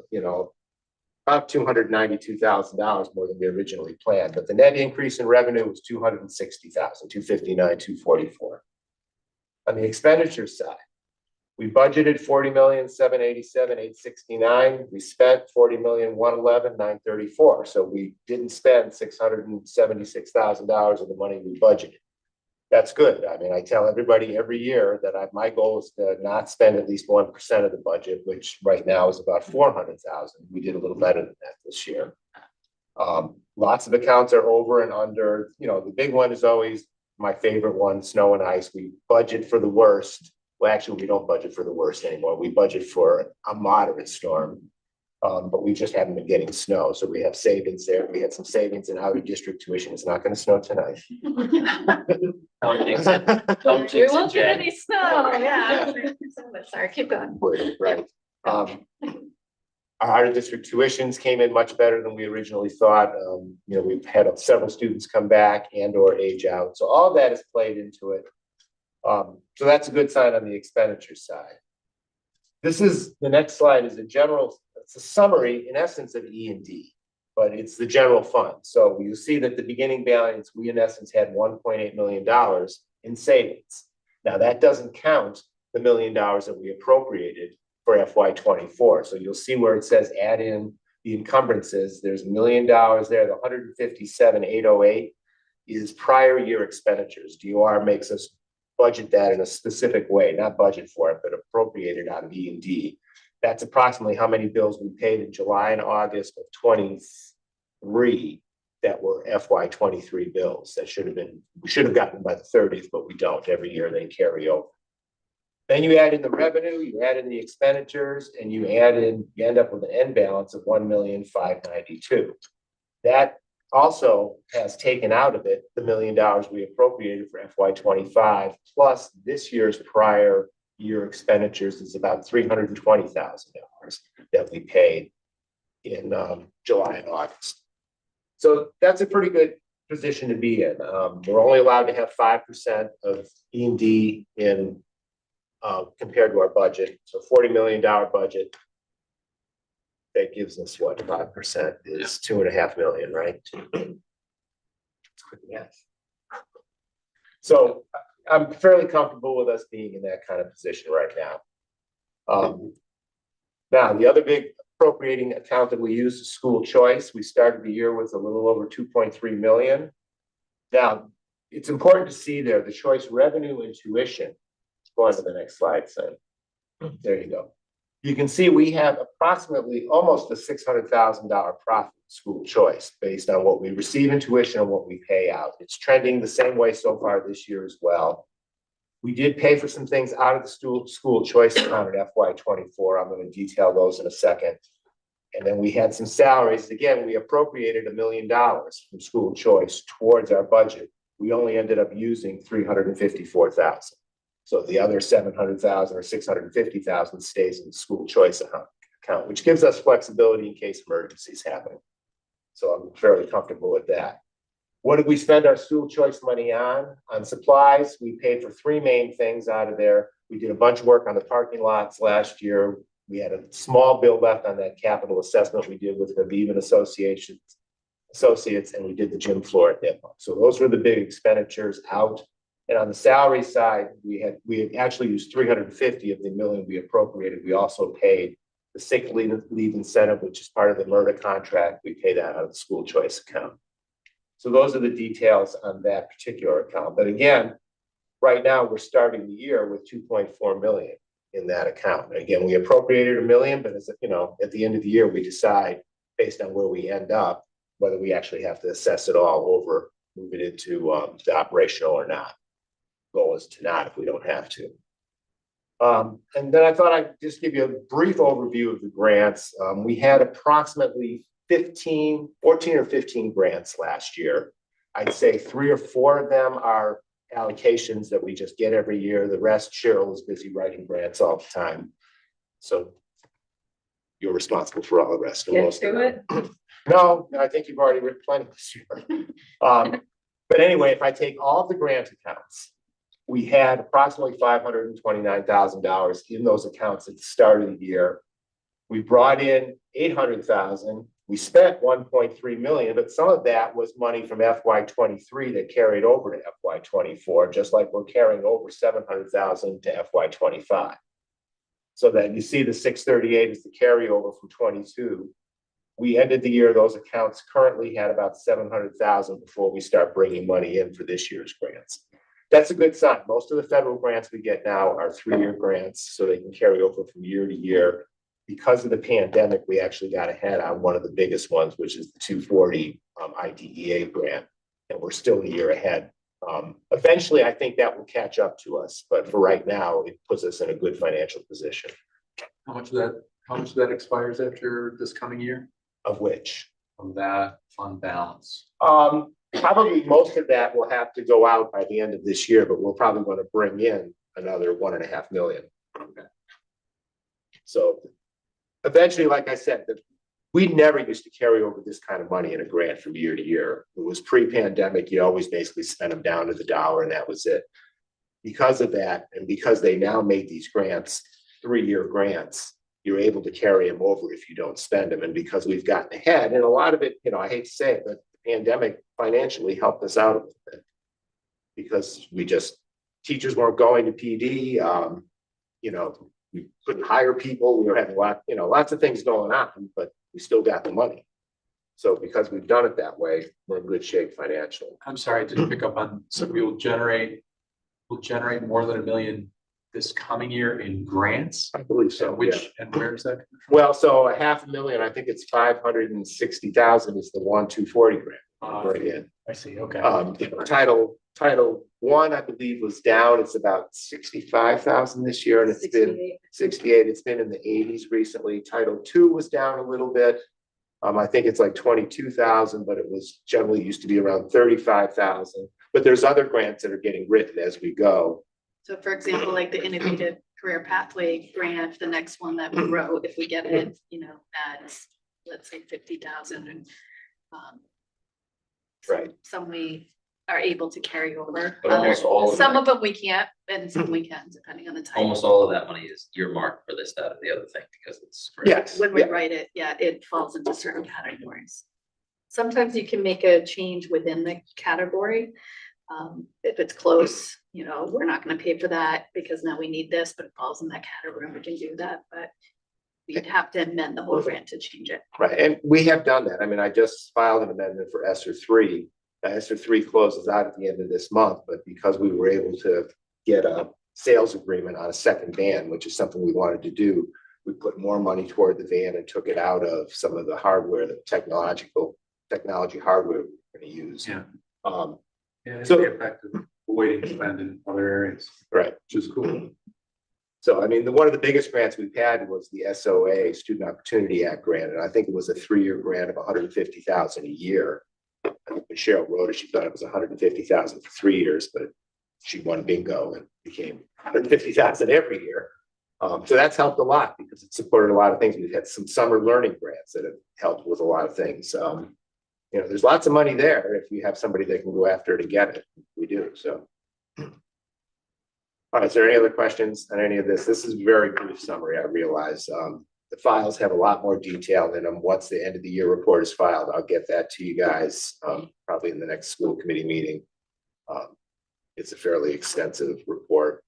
about $292,000 more than we originally planned. But the net increase in revenue was $260,000, $259,244. On the expenditure side, we budgeted $40,787,869. We spent $40,111,934. So we didn't spend $676,000 of the money we budgeted. That's good. I mean, I tell everybody every year that my goal is to not spend at least 1% of the budget, which right now is about $400,000. We did a little better than that this year. Lots of accounts are over and under. The big one is always my favorite one, snow and ice. We budget for the worst. Well, actually, we don't budget for the worst anymore. We budget for a moderate storm, but we just haven't been getting snow. So we have savings there. We had some savings in out-of-district tuition. It's not going to snow tonight. Don't jinx it. Don't We jinx won't it, get Jen. any snow, yeah. Sorry, keep going. Right. Our out-of-district tuitions came in much better than we originally thought. We've had several students come back and or age out. So all that has played into it. So that's a good sign on the expenditure side. The next slide is it's a summary in essence of E&D, but it's the general fund. So you see that the beginning balance, we in essence had $1.8 million in savings. Now that doesn't count the $1 million that we appropriated for FY24. So you'll see where it says add in the encumbrances. There's $1 million there. The $157,808 is prior year expenditures. DOR makes us budget that in a specific way, not budget for it, but appropriate it out of E&D. That's approximately how many bills we paid in July and August of 23 that were FY23 bills that we should have gotten by the 30th, but we don't. Every year they carry over. Then you add in the revenue, you add in the expenditures, and you end up with an end balance of $1,592,000. That also has taken out of it the $1 million we appropriated for FY25, plus this year's prior year expenditures is about $320,000 that we paid in July and August. So that's a pretty good position to be in. We're only allowed to have 5% of E&D in compared to our budget. So $40 million budget. that gives us what, 5% is 2.5 million, right? It's quick math. So I'm fairly comfortable with us being in that kind of position right now. Now, the other big appropriating account that we use is school choice. We started the year with a little over 2.3 million. Now, it's important to see there, the choice revenue and tuition. Go on to the next slide, son. There you go. You can see we have approximately almost a $600,000 profit in school choice based on what we receive in tuition and what we pay out. It's trending the same way so far this year as well. We did pay for some things out of the school choice account at FY24. I'm going to detail those in a second. And then we had some salaries. Again, we appropriated $1 million from school choice towards our budget. We only ended up using $354,000. So the other $700,000 or $650,000 stays in the school choice account, which gives us flexibility in case emergencies happen. So I'm fairly comfortable with that. What did we spend our school choice money on? On supplies, we paid for 3 main things out of there. We did a bunch of work on the parking lots last year. We had a small bill left on that capital assessment we did with the Beaven Associates, and we did the gym floor at that point. So those were the big expenditures out. And on the salary side, we had actually used 350 of the $1 million we appropriated. We also paid the sick leave incentive, which is part of the MRTA contract. We pay that out of the school choice account. So those are the details on that particular account. But again, right now we're starting the year with 2.4 million in that account. And again, we appropriated $1 million, but as you know, at the end of the year, we decide based on where we end up, whether we actually have to assess it all over, move it into the operational or not. Goal is to not if we don't have to. And then I thought I'd just give you a brief overview of the grants. We had approximately 14 or 15 grants last year. I'd say 3 or 4 of them are allocations that we just get every year. The rest, Cheryl is busy writing grants all the time. So you're responsible for all the rest. Get to it. No, I think you've already written plenty this year. But anyway, if I take all of the grant accounts, we had approximately $529,000 in those accounts at the start of the year. We brought in $800,000. We spent $1.3 million, but some of that was money from FY23 that carried over to FY24, just like we're carrying over $700,000 to FY25. So that you see the 638 is the carryover from 22. We ended the year, those accounts currently had about 700,000 before we start bringing money in for this year's grants. That's a good sign. Most of the federal grants we get now are 3-year grants, so they can carry over from year to year. Because of the pandemic, we actually got ahead on one of the biggest ones, which is the 240 IDEA grant, and we're still a year ahead. Eventually, I think that will catch up to us, but for right now, it puts us in a good financial position. How much of that expires after this coming year? Of which? Of that fund balance? Probably most of that will have to go out by the end of this year, but we'll probably want to bring in another 1.5 million. Okay. So eventually, like I said, we never used to carry over this kind of money in a grant from year to year. It was pre-pandemic. You always basically spent them down to the dollar and that was it. Because of that, and because they now made these grants, 3-year grants, you're able to carry them over if you don't spend them. And because we've gotten ahead, and a lot of it, you know, I hate to say it, but the pandemic financially helped us out a little bit because teachers weren't going to PD, you know, we couldn't hire people. We were having lots of things going on, but we still got the money. So because we've done it that way, we're in good shape financially. I'm sorry, I didn't pick up on, so we'll generate more than $1 million this coming year in grants? I believe so. And where is that? Well, so $500,000, I think it's 560,000 is the 240 grant. Right in. I see, okay. Title I, I believe, was down. It's about 65,000 this year, and it's been 68. It's been in the 80s recently. Title II was down a little bit. I think it's like 22,000, but it was generally used to be around 35,000. But there's other grants that are getting written as we go. So for example, like the Innovative Career Pathway grant, the next one that we wrote, if we get it, you know, at, let's say 50,000 and Right. some we are able to carry over. But almost all of Some that- of them we can't, and some we can, depending on the type. Almost all of that money is earmarked for this, that, or the other thing, because it's. great. Yes, When we yeah, write it, yeah, it falls into certain categories. Sometimes you can make a change within the category. If it's close, you know, we're not gonna pay for that because now we need this, but it falls in that category, we can do that, but we'd have to amend the whole grant to change it. right, and we have done that. I mean, I just filed an amendment for ESER three. ESER three closes out at the end of this month, but because we were able to get a sales agreement on a second van, which is something we wanted to do, we put more money toward the van and took it out of some of the hardware, the technology hardware we're gonna use. Yeah. Um, Yeah, it's So- very effective, avoiding spend in other areas, right. which is cool. So I mean, one of the biggest grants we've had was the SOA, Student Opportunity Act grant, and I think it was a 3-year grant of $150,000 a year. I think when Cheryl wrote it, she thought it was $150,000 for 3 years, but she won bingo and became $150,000 every year. So that's helped a lot because it supported a lot of things. We've had some summer learning grants that have helped with a lot of things. You know, there's lots of money there if you have somebody that can go after it and get it. We do, so. All right, is there any other questions on any of this? This is a very brief summary, I realize. The files have a lot more detail in them. Once the end of the year report is filed, I'll get that to you guys, probably in the next school committee meeting. It's a fairly extensive report.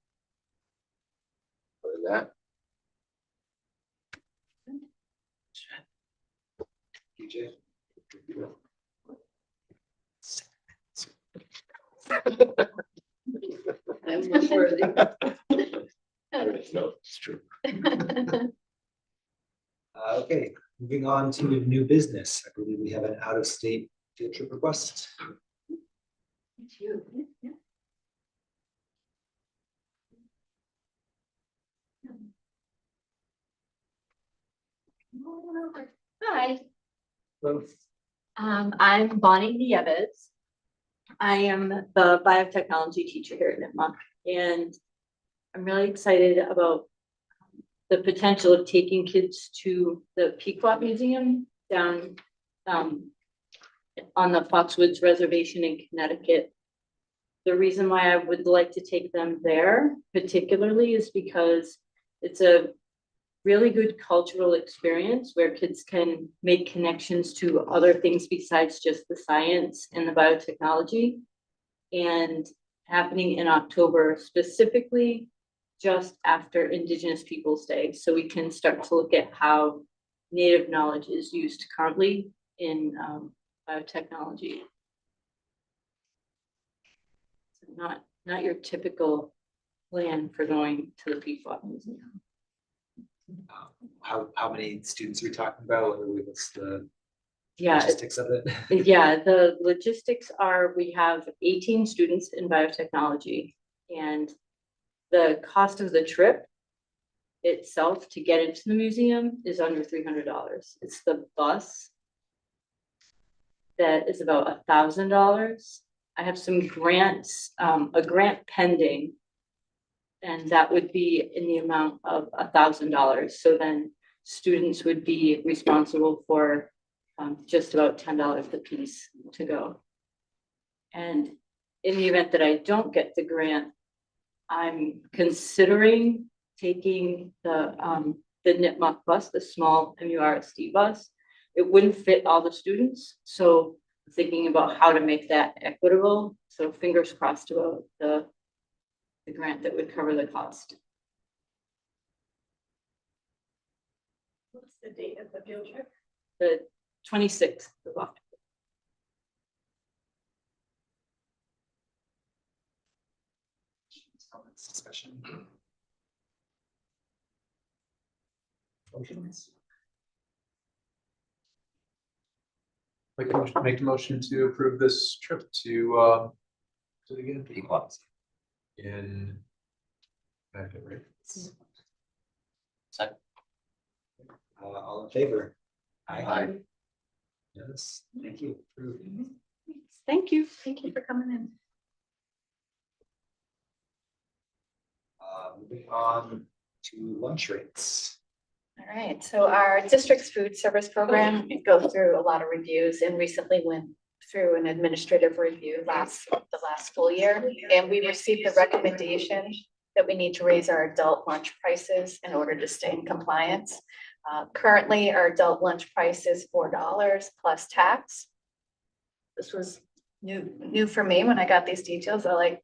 Other than that, PJ? I'm not worthy. no, it's true. Okay, moving on to new business. I believe we have an out-of-state field trip request. Hi. I'm Bonnie Nieves. I am the biotechnology teacher here at Nipmuc, and I'm really excited about the potential of taking kids to the Pequot Museum down on the Foxwoods Reservation in Connecticut. The reason why I would like to take them there particularly is because it's a really good cultural experience where kids can make connections to other things besides just the science and the biotechnology. And happening in October, specifically just after Indigenous Peoples' Day. So we can start to look at how Native knowledge is used currently in biotechnology. So not your typical plan for going to the Pequot Museum. How many students are we talking about? Or what's the Yeah, logistics of it? yeah, the logistics are, we have 18 students in biotechnology, and the cost of the trip itself to get into the museum is under $300. It's the bus that is about $1,000. I have some grants, a grant pending, and that would be in the amount of $1,000. So then students would be responsible for just about $10 a piece to go. And in the event that I don't get the grant, I'm considering taking the Nipmuc bus, the small MURSD bus. It wouldn't fit all the students, so I'm thinking about how to make that equitable. So fingers crossed about the grant that would cover the cost. What's the date of the field trip? The 26th of October. Discussion. Make a motion to approve this trip to again, Pequot. in. Right. Second. All in favor? Aye. Yes, thank you. Approved. Thank you for coming in. Moving on to lunch rates. All right, so our district's food service program, it goes through a lot of reviews, and recently when through an administrative review the last school year, and we received the recommendation that we need to raise our adult lunch prices in order to stay in compliance. Currently, our adult lunch price is $4 plus tax. This was new for me when I got these details. I liked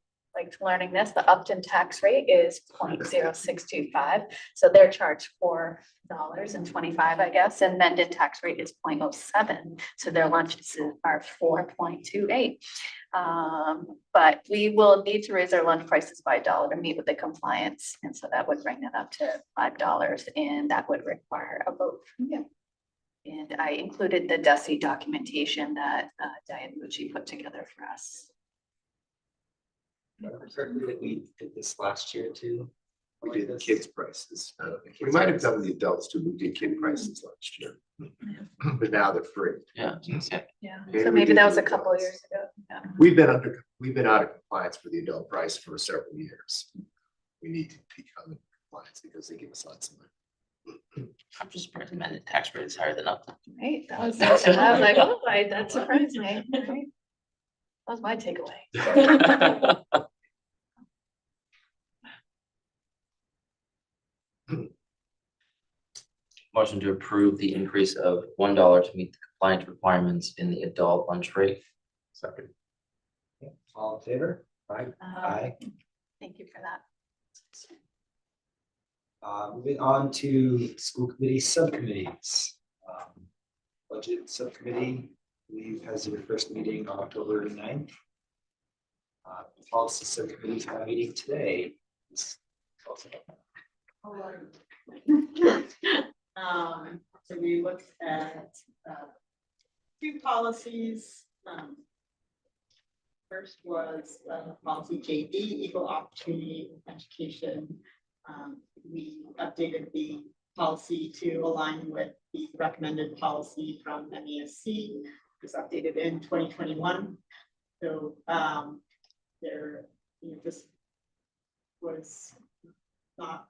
learning this. The Upton tax rate is 0.0625. So they're charged $4.25, I guess, and Mendon tax rate is 0.07. So their lunches are 4.28. But we will need to raise our lunch prices by $1 to meet with the compliance. And so that would bring that up to $5, and that would require a vote from you. And I included the DESI documentation that Diane Mucci put together for us. Certainly that we did this last year too. We did the kids' prices. We might have done the adults too. We did kid prices last year. But now they're free. Yeah. Yeah, Yeah, so we maybe did that was do a couple of adults. years ago. Yeah. We've been out of compliance for the adult price for several years. We need to become in compliance because they give us lots of money. I'm just surprised the Mendon tax rate is higher than Upton. Right, that was, I was like, oh, that surprised me. Right. That was my takeaway. Motion to approve the increase of $1 to meet the compliance requirements in the adult lunch rate. Second. All in favor? Aye. Aye. Thank you for that. Moving on to school committee subcommittees. Budget subcommittee, I believe, has their first meeting on October 9th. Policy subcommittee is meeting today. So we looked at two policies. First was policy JB, equal opportunity education. We updated the policy to align with the recommended policy from MESC. It was updated in 2021. So there, this was not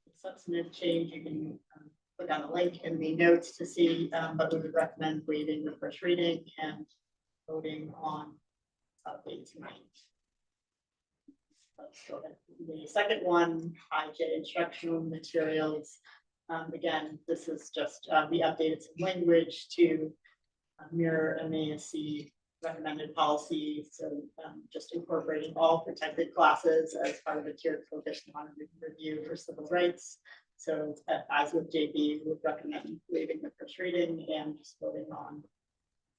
a substantive change. You can put down a link in the notes to see, but we would recommend waiving the first reading and voting on update tonight. Let's go ahead. The second one, IJ instructional materials. Again, this is just, we updated some language to mirror MASC recommended policy. So just incorporating all protected classes as part of the tiered focus monitoring review for civil rights. So as with JB, we would recommend waiving the first reading and just voting on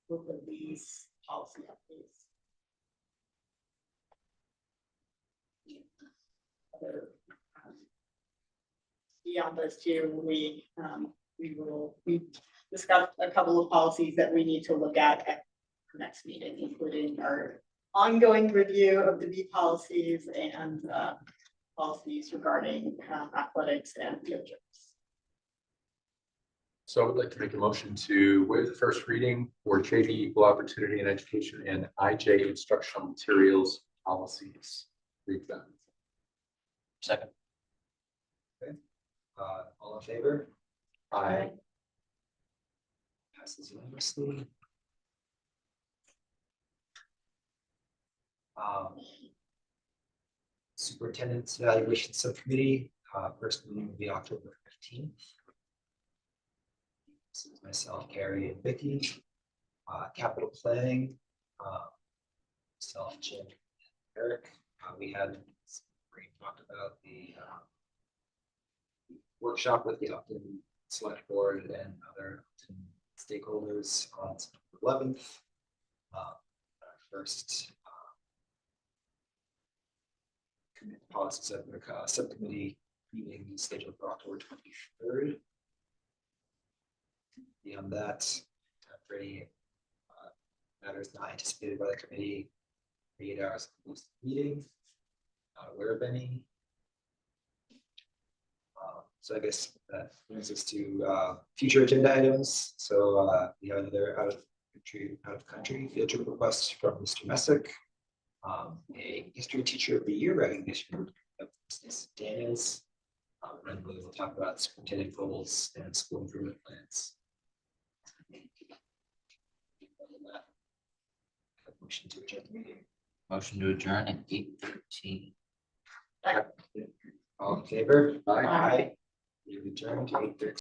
both of these policy updates. Beyond those two, we discussed a couple of policies that we need to look at our next meeting, including our ongoing review of the B policies and policies regarding athletics and field trips. So I would like to make a motion to waive the first reading for JV Equal Opportunity in Education and IJ Instructional Materials Policies. Read them. Second. All in favor? Aye. Passes unanimously. Superintendent's evaluation subcommittee, first meeting will be October 15th. This is myself, Carrie, and Vicky. Capital planning, myself, Jim, and Eric. We had talked about the workshop with the Upton Select Board and other Upton stakeholders on September 11th. Our first policy subcommittee meeting is scheduled for October 23rd. Beyond that, for any matters not anticipated by the committee, 8 hours of meeting. Not aware of any. So I guess that brings us to future agenda items. So we have another out of country field trip request from Mr. Messick. A history teacher of the year recognition of Mrs. Daniels. And we will talk about superintendent goals and school improvement plans. Motion to adjourn the meeting. Motion to adjourn at 8:13. All in favor? Aye. We adjourn to 8:13.